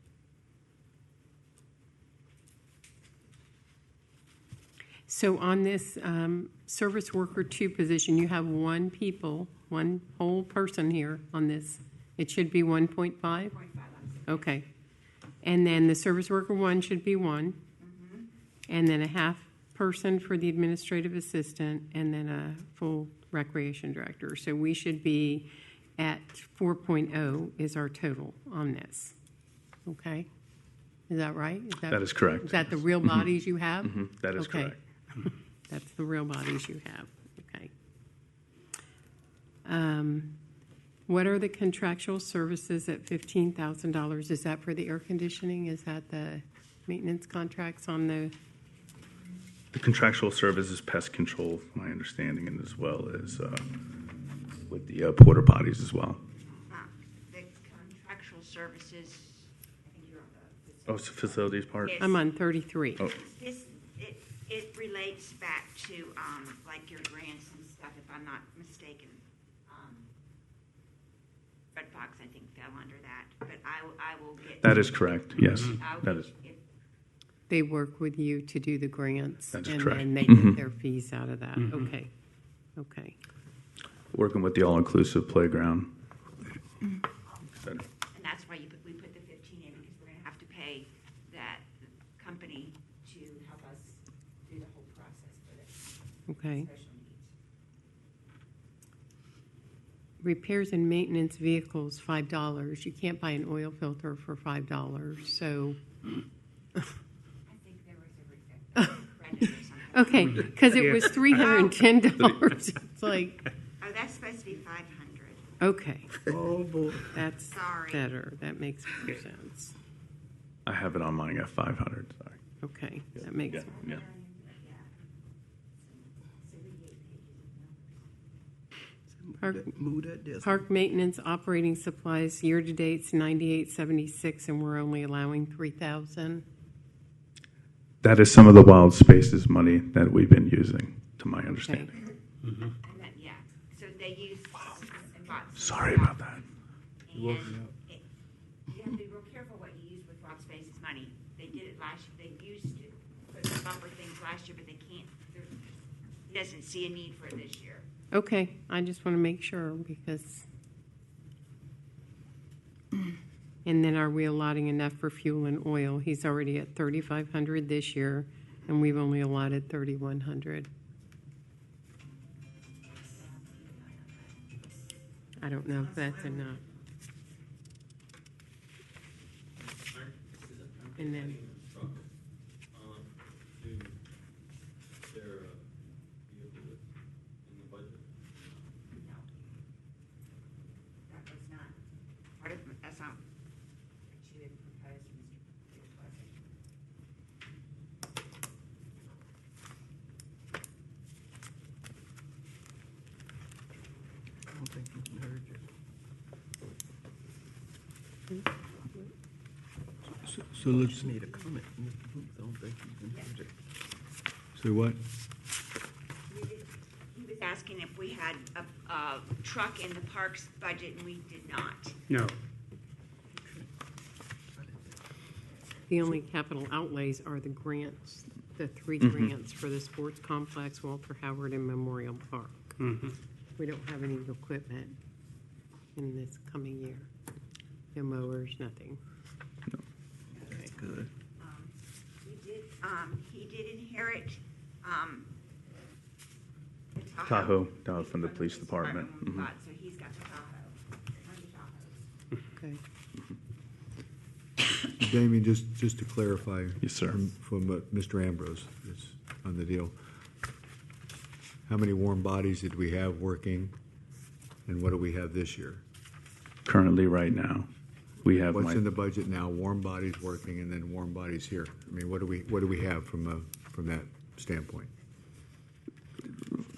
So on this service worker 2 position, you have one whole person here on this. It should be 1.5? 0.5 on Okay. And then the service worker 1 should be 1. And then a half person for the administrative assistant, and then a full recreation director. So we should be at 4.0 is our total on this. Okay? Is that right? That is correct. Is that the real bodies you have? That is Okay. correct. That's the real bodies you have. Okay. What are the contractual services at $15,000? Is that for the air conditioning? Is that the maintenance contracts on the? The contractual service is pest control, my understanding, and as well as with the porta potties as well. The contractual services, I think you're on Oh, it's the facilities part? Yes. I'm on 33. Oh, it relates back to, like your grants and stuff, if I'm not mistaken. Red Fox, I think, fell under that, but I will get. that is correct, yes. I'll That get- is. They work with you to do the grants. That is and correct. then they Mhm. get their fees out of that. Okay. Okay. Working with the all-inclusive playground. And that's why we put the 15 in, because we're gonna have to pay that company to help us do the whole process for this. Okay. Special needs. Repairs and maintenance vehicles, $5. You can't buy an oil filter for $5. So, I think there was a credit or something. okay, because it was $310. It's like, Oh, that's supposed to be 500. okay, Oh, boy. that's Sorry. better. That makes more sense. I have it on mine at 500, sorry. Okay, that makes Yeah, yeah. Move that desk. Park maintenance operating supplies, year-to-date's $98.76, and we're only allowing $3,000. That is some of the wild spaces money that we've been using, to my understanding. And then, yeah, so they use and bought some Sorry stuff. about that. And you have to be real careful what you use with Rock Space's money. They did it last year, they used to put the bumper things last year, but they can't, he doesn't see a need for it this year. Okay, I just want to make sure because. And then are we allotting enough for fuel and oil? He's already at 3,500 this year, and we've only allotted 3,100. I don't know if that's enough. And then, Truck, to their vehicle in the budget. No. That was not, part of, that's not what you had proposed, Mr. It wasn't. I don't think you can heard you. So let's just need a comment from Mr. Booth. I don't think you can heard it. So what? You did, asking if we had a truck in the parks budget, and we did not. No. The only capital outlays are the grants, the 3 Mm-hmm. grants for the sports complex, Walter Howard, and Memorial Park. Mhm. We don't have any equipment in this coming year. No mowers, nothing. Okay, good. He did inherit, the Tahoe from the police department. when we Mhm. bought, so he's got the Tahoe, one of the Tahoes. Okay. Damien, just to clarify. Yes, sir. From Mr. Ambrose is on the deal. How many warm bodies did we have working, and what do we have this year? Currently, right now, we have What's in the budget now, warm bodies working, and then warm bodies here? I mean, what do we have from that standpoint?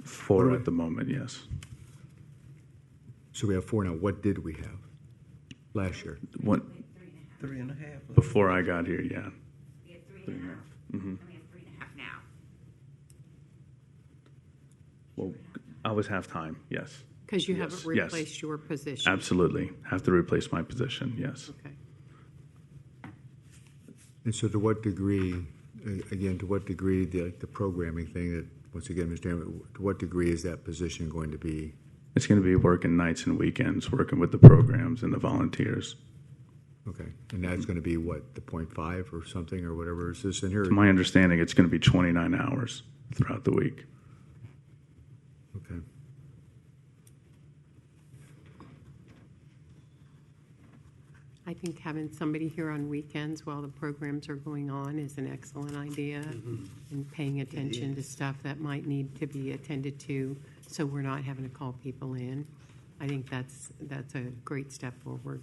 4 at the moment, yes. So we have 4 now. What did we have last year? What, 3.5. before I got here, yeah. We have 3.5, Mhm. and we have 3.5 now. Well, I was half-time, yes. Because you Yes, haven't yes. replaced your position. Absolutely. Have to replace my position, yes. Okay. And so to what degree, again, to what degree the programming thing that, once again, Mr. Ambrose, to what degree is that position going to be? It's going to be working nights and weekends, working with the programs and the volunteers. Okay, and that's going to be what, the 0.5 or something, or whatever is this in here? To my understanding, it's going to be 29 hours throughout the week. Okay. I think having somebody here on weekends while the programs are going on is an excellent idea, and paying attention to stuff that might need to be attended to, so we're not having to call people in. I think that's a great step forward.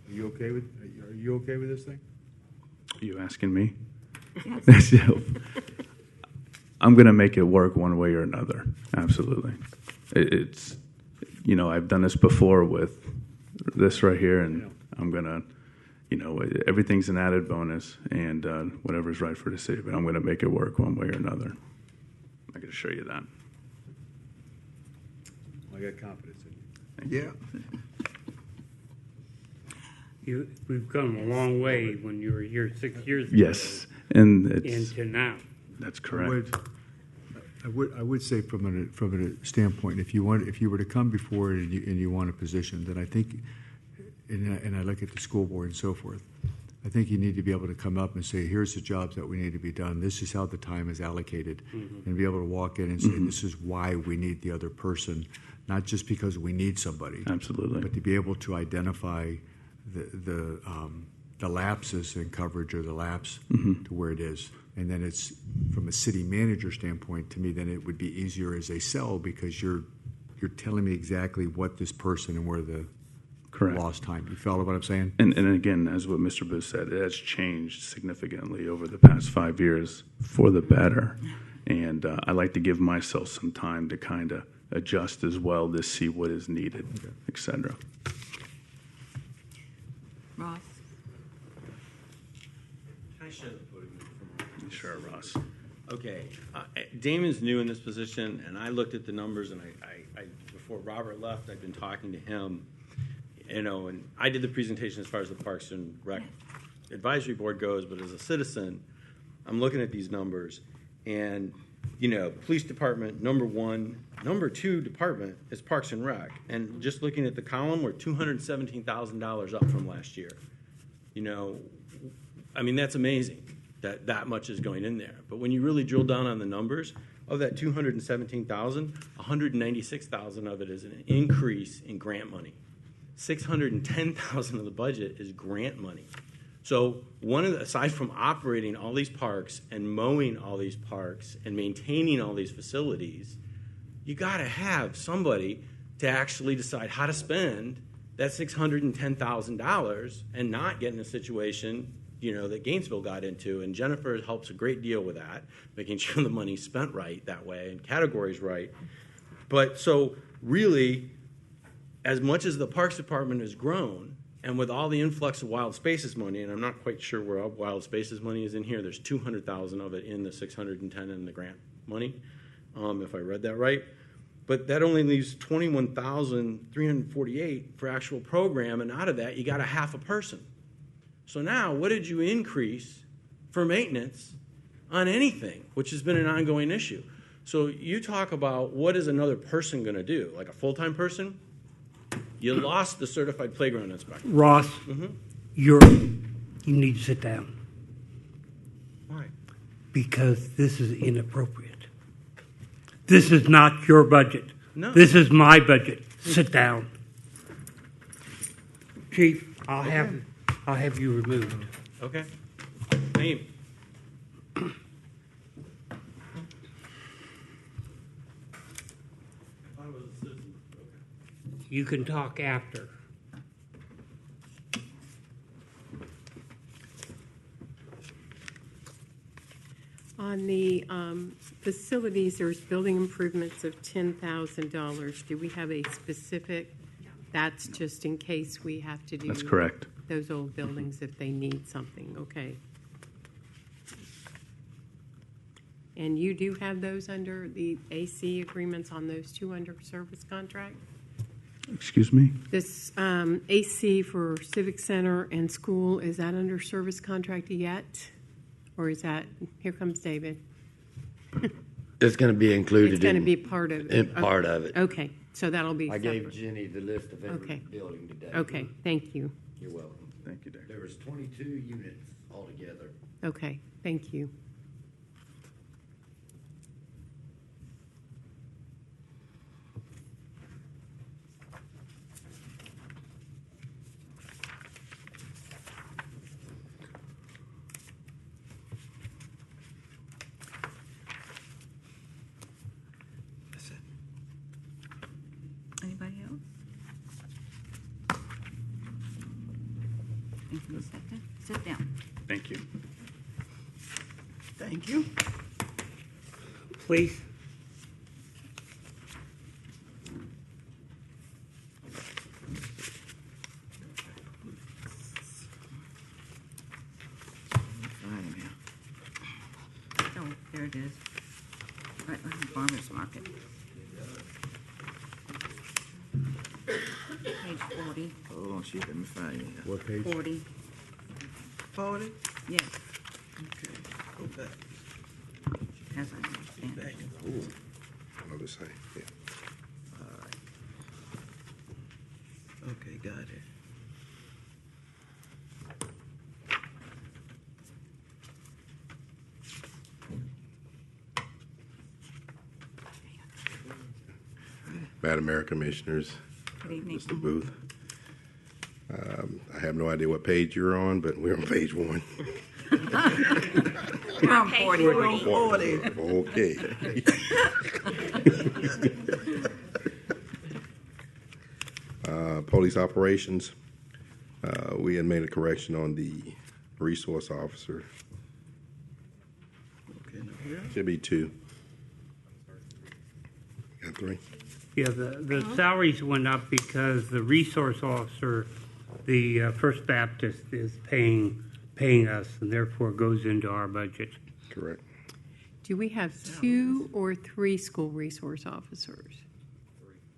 Are you okay with this thing? Are you asking me? Yes. I'm going to make it work one way or another. Absolutely. It's, I've done this before with this right here, and I'm going to, everything's an added bonus, and whatever's right for the city, but I'm going to make it work one way or another. I can assure you that. I got confidence in Thank you. Yeah. We've come a long way when you were here 6 years ago. Yes, and to now. That's correct. I would say from a standpoint, if you were to come before and you want a position, then I think, and I look at the school board and so forth, I think you need to be able to come up and say, here's the jobs that we need to be done. This is how the time is allocated, and be able to walk in and say, this is why we need the other person, not just because we need somebody. Absolutely. But to be able to identify the lapses in coverage or the lapse to where it is. And then it's, from a city manager standpoint, to me, then it would be easier as a sell, because you're telling me exactly what this person and where the lost time. You follow what I'm saying? And again, as what Mr. Booth said, it has changed significantly over the past 5 years for the better. And I like to give myself some time to kind of adjust as well to see what is needed, et cetera. Ross? Can I share the podium from Sure, Ross. Okay, Damon's new in this position, and I looked at the numbers, and I before Robert left, I'd been talking to him, and I did the presentation as far as the Parks and Rec Advisory Board goes, but as a citizen, I'm looking at these numbers, and, police department, number 1, number 2 department is Parks and Rec, and just looking at the column, we're $217,000 up from last year. That's amazing. That much is going in there. But when you really drill down on the numbers, of that 217,000, 196,000 of it is an increase in grant money. 610,000 of the budget is grant money. So aside from operating all these parks and mowing all these parks and maintaining all these facilities, you got to have somebody to actually decide how to spend that $610,000 and not get in a situation that Gainesville got into, and Jennifer helps a great deal with that, making sure the money's spent right that way and categories right. But so really, as much as the Parks Department has grown, And with all the influx of Wild Spaces money, and I'm not quite sure where all Wild Spaces money is in here, there's 200,000 of it in the 610 in the grant money, if I read that right. But that only leaves 21,348 for actual program, and out of that, you got a half a person. So now, what did you increase for maintenance on anything, which has been an ongoing issue? So you talk about what is another person going to do, like a full-time person? You lost the certified playground inspector. Ross, Mm-hmm. you need to sit down. Why? Because this is inappropriate. This is not your budget. No. This is my budget. Sit down. Chief, I'll have you removed. Okay. Name. You can talk after. On the facilities, there's building improvements of $10,000. Do we have a specific, that's just in case we have to do. That's correct. Those old buildings if they need something, okay. And you do have those under the AC agreements on those two under service contract? Excuse me? This AC for Civic Center and school, is that under service contract yet? Or is that, here comes David. It's going to be included. It's going to be part of it. Part of it. Okay, so that'll be I separate. gave Jenny the list of every Okay. building today. Okay, thank you. You're welcome. Thank you, Dave. There was 22 units altogether. Okay, thank you. Anybody else? Anything second? Sit down. Thank you. Thank you. Please. Oh, there it is. Right behind Farmers Market. Page 40. Hold on, Chief, let me find you. What page? 40. 40? Yes, Okay, go back. as I understand it. Back. On the other side, yeah. All right. Okay, got it. Madam Mayor, Commissioners, Good evening. Mr. Booth. I have no idea what page you're on, but we're on page 1. We're on 40. We're on 40. Okay. Police operations, we had made a correction on the resource officer. Okay, now here. Should be 2. Got 3? Yeah, the salaries went up because the resource officer, the First Baptist, is paying us, and therefore goes into our budget. Correct. Do we have 2 or 3 school resource officers?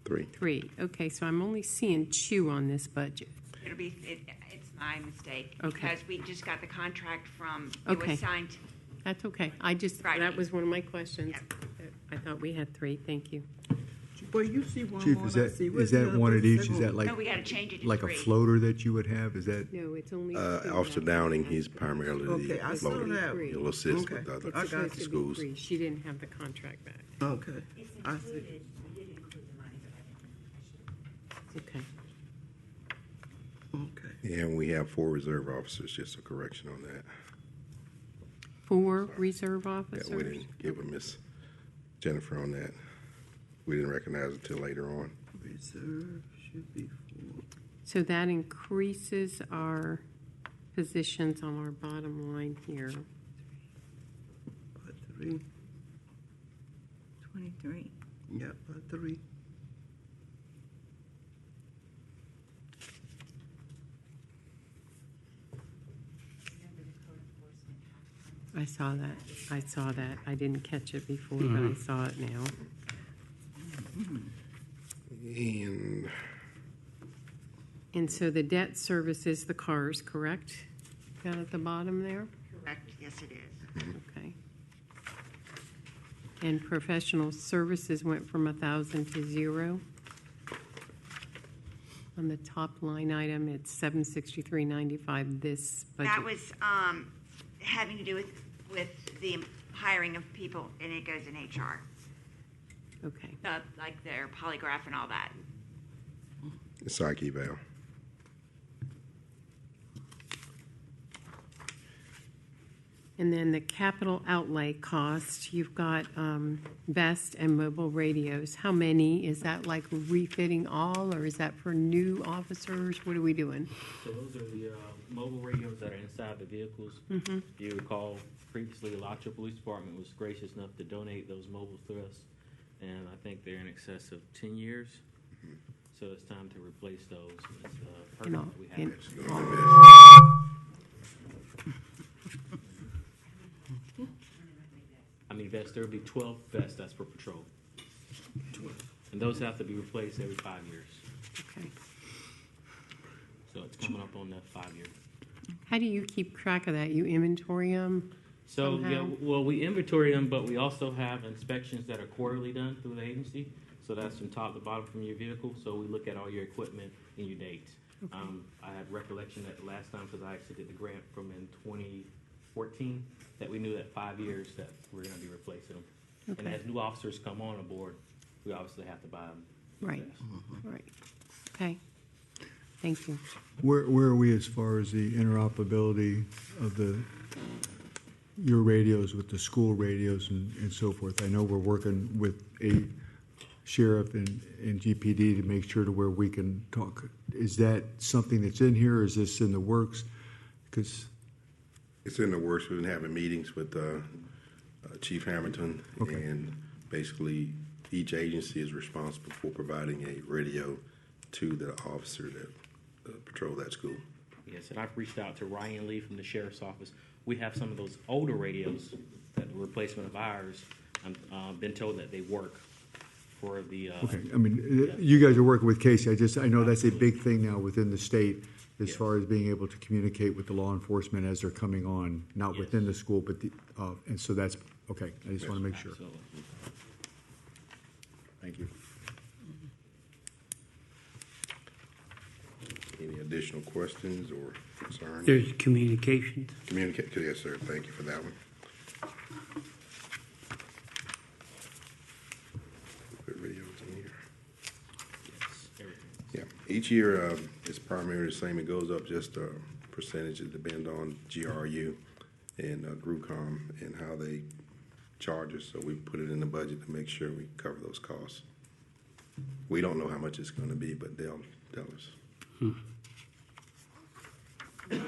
3. 3. Okay, so I'm only seeing 2 on this budget. It'll be, it's my mistake. Okay. Because we just got the contract from, it Okay. was signed. That's okay. I just, Friday. that was one of my questions. I thought we had 3. Thank you. Boy, you see one Chief, more, is I that, see. is Where's the that other one one? at each? Second Is that one? like, No, we gotta change it to like a 3. floater that you would have? Is that? No, it's only 2. Officer Downing, he's primarily Okay, I the saw floater. that. He'll assist Okay. with other It's I got supposed you. to be schools. 3. She didn't have the contract back. Okay. It's I see. included, we did include the money, but I didn't. Okay. Okay. And we have 4 reserve officers, just a correction on that. 4 reserve Yeah, officers? we didn't give a Miss Jennifer on that. We didn't recognize it until later on. Reserve should be 4. So that increases our positions on our bottom line here. By 3. 23. Yep, by 3. I saw that. I didn't catch it before, but I saw it now. And so the debt service is the cars, correct? Down at the bottom there? Correct, yes it is. Okay. And professional services went from 1,000 to 0. On the top line item, it's $763.95 this budget. That was having to do with the hiring of people, and it goes in HR. Okay. Like their polygraph and all that. Psych eval. And then the capital outlay cost, you've got vest and mobile radios. How many? Is that like refitting all, or is that for new officers? What are we doing? So those are the mobile radios that are inside the vehicles. Mhm. If you recall, previously, the Alachua Police Department was gracious enough to donate those mobiles to us, and I think they're in excess of 10 years. So it's time to replace those. It's perfect that we have. I mean, vests, there will be 12 vests, that's for patrol. And those have to be replaced every 5 years. Okay. So it's coming up on that 5 year. How do you keep track of that? You inventory them? So, somehow? yeah, well, we inventory them, but we also have inspections that are quarterly done through the agency. So that's from top to bottom from your vehicle. So we look at all your equipment and your dates. Okay. I have recollection that the last time, because I actually did the grant from in 2014, that we knew that 5 years that we're going to be replacing them. And Okay. as new officers come on aboard, we obviously have to buy them. Right. Right. Okay. Thank you. Where are we as far as the interoperability of your radios with the school radios and so forth? I know we're working with a sheriff and GPD to make sure to where we can talk. Is that something that's in here, or is this in the works? Because It's in the works. We've been having meetings with Chief Hamilton, and basically each agency is responsible for providing a radio to the officer that patrol that school. Yes, and I've reached out to Ryan Lee from the sheriff's office. We have some of those older radios that are replacement of ours. I've been told that they work for the. okay, I mean, you guys are working with Casey. I know that's a big thing now within the state as far as being able to communicate with the law enforcement as they're coming on, not within the school, but and so that's okay. I just want to make sure. Absolutely. Thank you. Any additional questions or concerns? There's communications. Yes, sir. Thank you for that one. Put radios in here. Yeah, each year it's primarily the same. It goes up just a percentage. It depends on GRU and GRUCOM and how they charge us. So we put it in the budget to make sure we cover those costs. We don't know how much it's going to be, but they'll tell us. The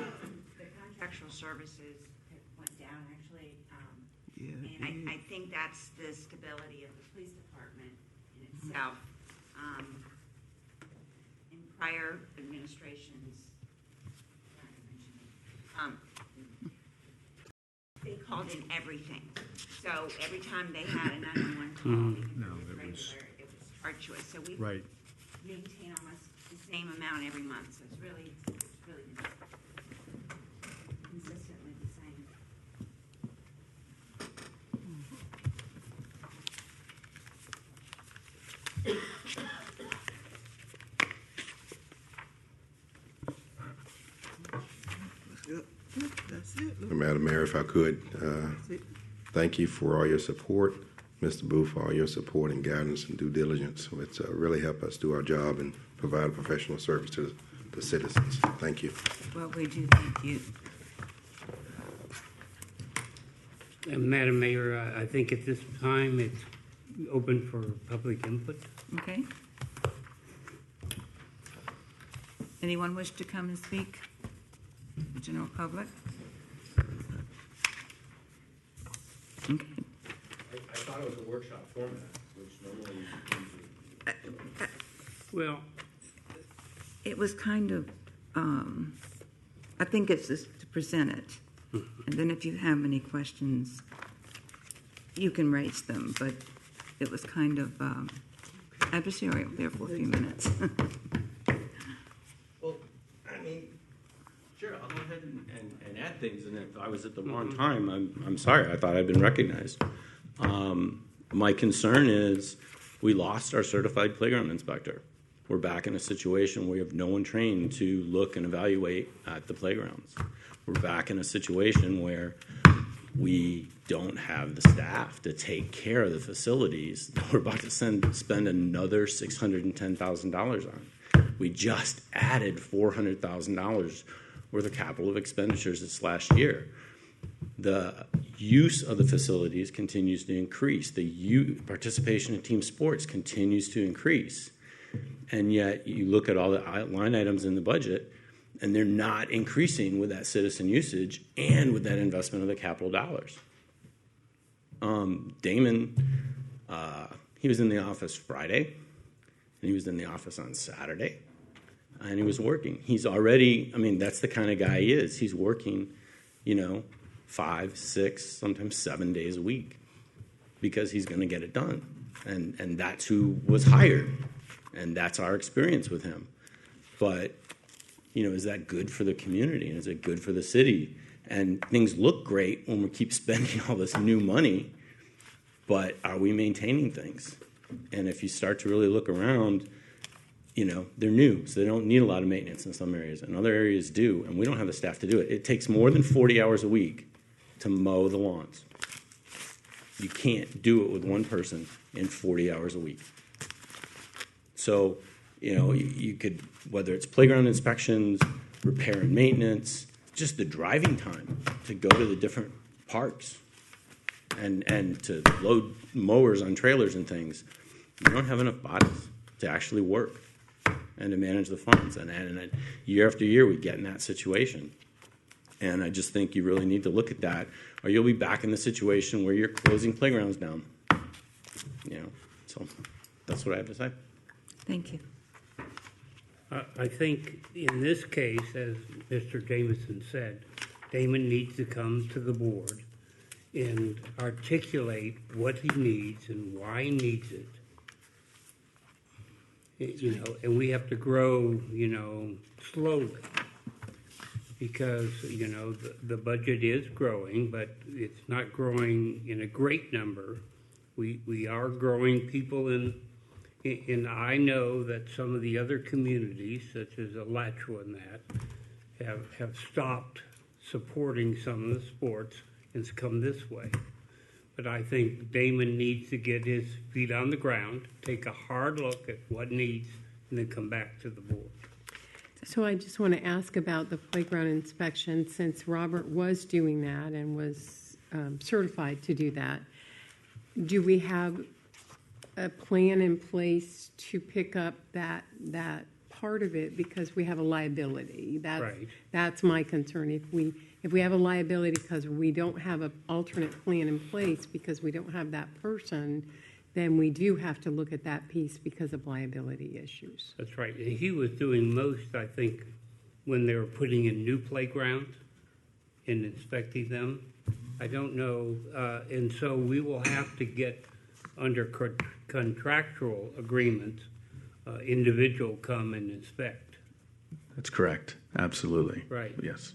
contractual services went down actually, and I think that's the stability of the police department in itself. In prior administrations, they called in everything. So every time they had a 911 call, it was hard choice. So we maintain almost the same amount every month. So it's really consistently the same. That's it. Madam Mayor, if I could, thank you for all your support. Mr. Booth, for all your support and guidance and due diligence. So it's really helped us do our job and provide a professional service to the citizens. Thank you. Well, we do thank you. Madam Mayor, I think at this time it's open for public input. Okay. Anyone wish to come and speak? The general public? Okay. I thought it was a workshop format, which normally usually. Well, it was kind of, I think it's just to present it. And then if you have any questions, you can raise them, but it was kind of adversarial there for a few minutes. Well, I mean, sure, I'll go ahead and add things, and if I was at the wrong time, I'm sorry, I thought I'd been recognized. My concern is we lost our certified playground inspector. We're back in a situation where we have no one trained to look and evaluate at the playgrounds. We're back in a situation where we don't have the staff to take care of the facilities that we're about to spend another $610,000 on. We just added $400,000 worth of capital expenditures this last year. The use of the facilities continues to increase. The participation in team sports continues to increase. And yet you look at all the line items in the budget, and they're not increasing with that citizen usage and with that investment of the capital dollars. Damon, he was in the office Friday, and he was in the office on Saturday, and he was working. He's already, I mean, that's the kind of guy he is. He's working, 5, 6, sometimes 7 days a week because he's going to get it done. And that's who was hired, and that's our experience with him. But is that good for the community, and is it good for the city? And things look great when we keep spending all this new money, but are we maintaining things? And if you start to really look around, they're new, so they don't need a lot of maintenance in some areas, and other areas do, and we don't have the staff to do it. It takes more than 40 hours a week to mow the lawns. You can't do it with one person in 40 hours a week. So, you could, whether it's playground inspections, repair and maintenance, just the driving time to go to the different parks and to load mowers on trailers and things, you don't have enough bodies to actually work and to manage the funds. And year after year, we get in that situation. And I just think you really need to look at that, or you'll be back in the situation where you're closing playgrounds down. So that's what I have to say. Thank you. I think in this case, as Mr. Jamison said, Damon needs to come to the board and articulate what he needs and why he needs it. And we have to grow, slowly. Because, the budget is growing, but it's not growing in a great number. We are growing people and I know that some of the other communities, such as Alachua and that, have stopped supporting some of the sports and it's come this way. But I think Damon needs to get his feet on the ground, take a hard look at what needs, and then come back to the board. So I just want to ask about the playground inspection, since Robert was doing that and was certified to do that. Do we have a plan in place to pick up that part of it, because we have a liability? That's my concern. If we have a liability because we don't have an alternate plan in place because we don't have that person, then we do have to look at that piece because of liability issues. That's right. And he was doing most, I think, when they were putting in new playgrounds and inspecting them. I don't know. And so we will have to get under contractual agreements, individual come and inspect. That's correct. Absolutely. Right. Yes.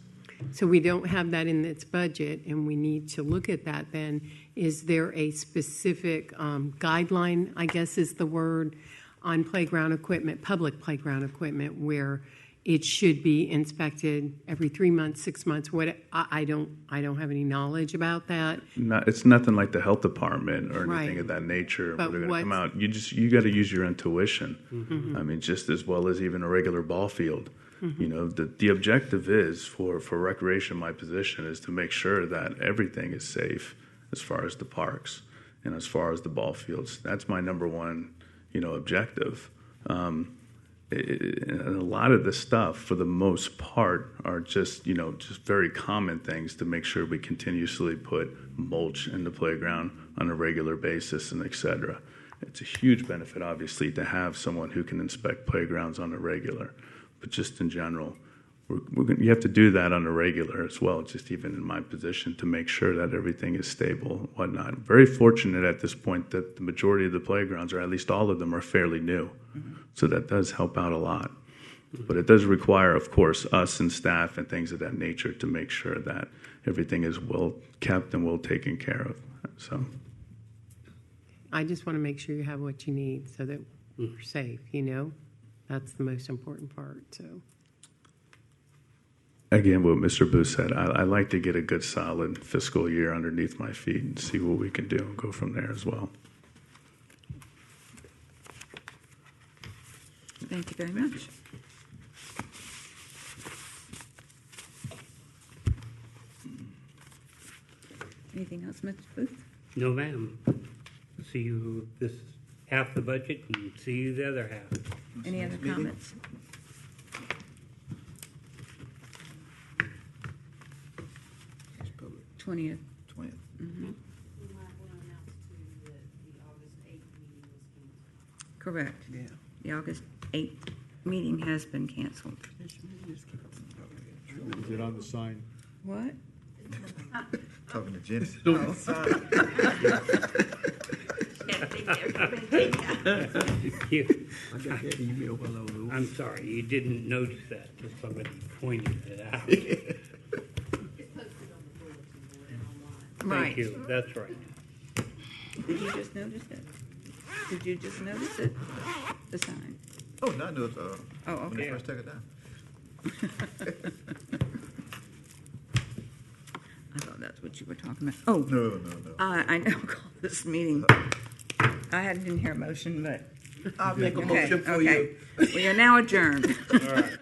So we don't have that in its budget, and we need to look at that then. Is there a specific guideline, I guess is the word, on playground equipment, public playground equipment, where it should be inspected every 3 months, 6 months? I don't have any knowledge about that. It's nothing like the health department or anything Right. of that nature. But They're going to come out. You got to use your intuition. Mm-hmm. I mean, just as well as even a regular ball field. Mm-hmm. The objective is for recreation. My position is to make sure that everything is safe as far as the parks and as far as the ball fields. That's my number one, objective. And a lot of the stuff, for the most part, are just very common things to make sure we continuously put mulch in the playground on a regular basis and et cetera. It's a huge benefit, obviously, to have someone who can inspect playgrounds on a regular. But just in general, You have to do that on a regular as well, just even in my position, to make sure that everything is stable and whatnot. I'm very fortunate at this point that the majority of the playgrounds, or at least all of them, are fairly new. So that does help out a lot. But it does require, of course, us and staff and things of that nature to make sure that everything is well kept and well taken care of. So I just want to make sure you have what you need so that we're safe, you know? That's the most important part, so. again, what Mr. Booth said, I like to get a good solid fiscal year underneath my feet and see what we can do and go from there as well. Thank you very much. Anything else, Mr. Booth? No, ma'am. See you this half the budget and see you the other half. Any other comments? It's public. 20th. 20th. Mhm. Correct. Yeah. The August 8th meeting has been canceled. Is it on the sign? What? Talking to Jenny. Oh. I got that email while I was over. I'm sorry, you didn't notice that, because somebody pointed it out. Right. Thank you, that's right. Did you just notice it? Did you just notice it? The sign? Oh, no, I knew it, Oh, when they okay. first took it down. I thought that's what you were talking about. Oh. No. I now call this meeting. I didn't hear a motion, but. I'll make a Okay, motion for okay. you. We are now adjourned. All right.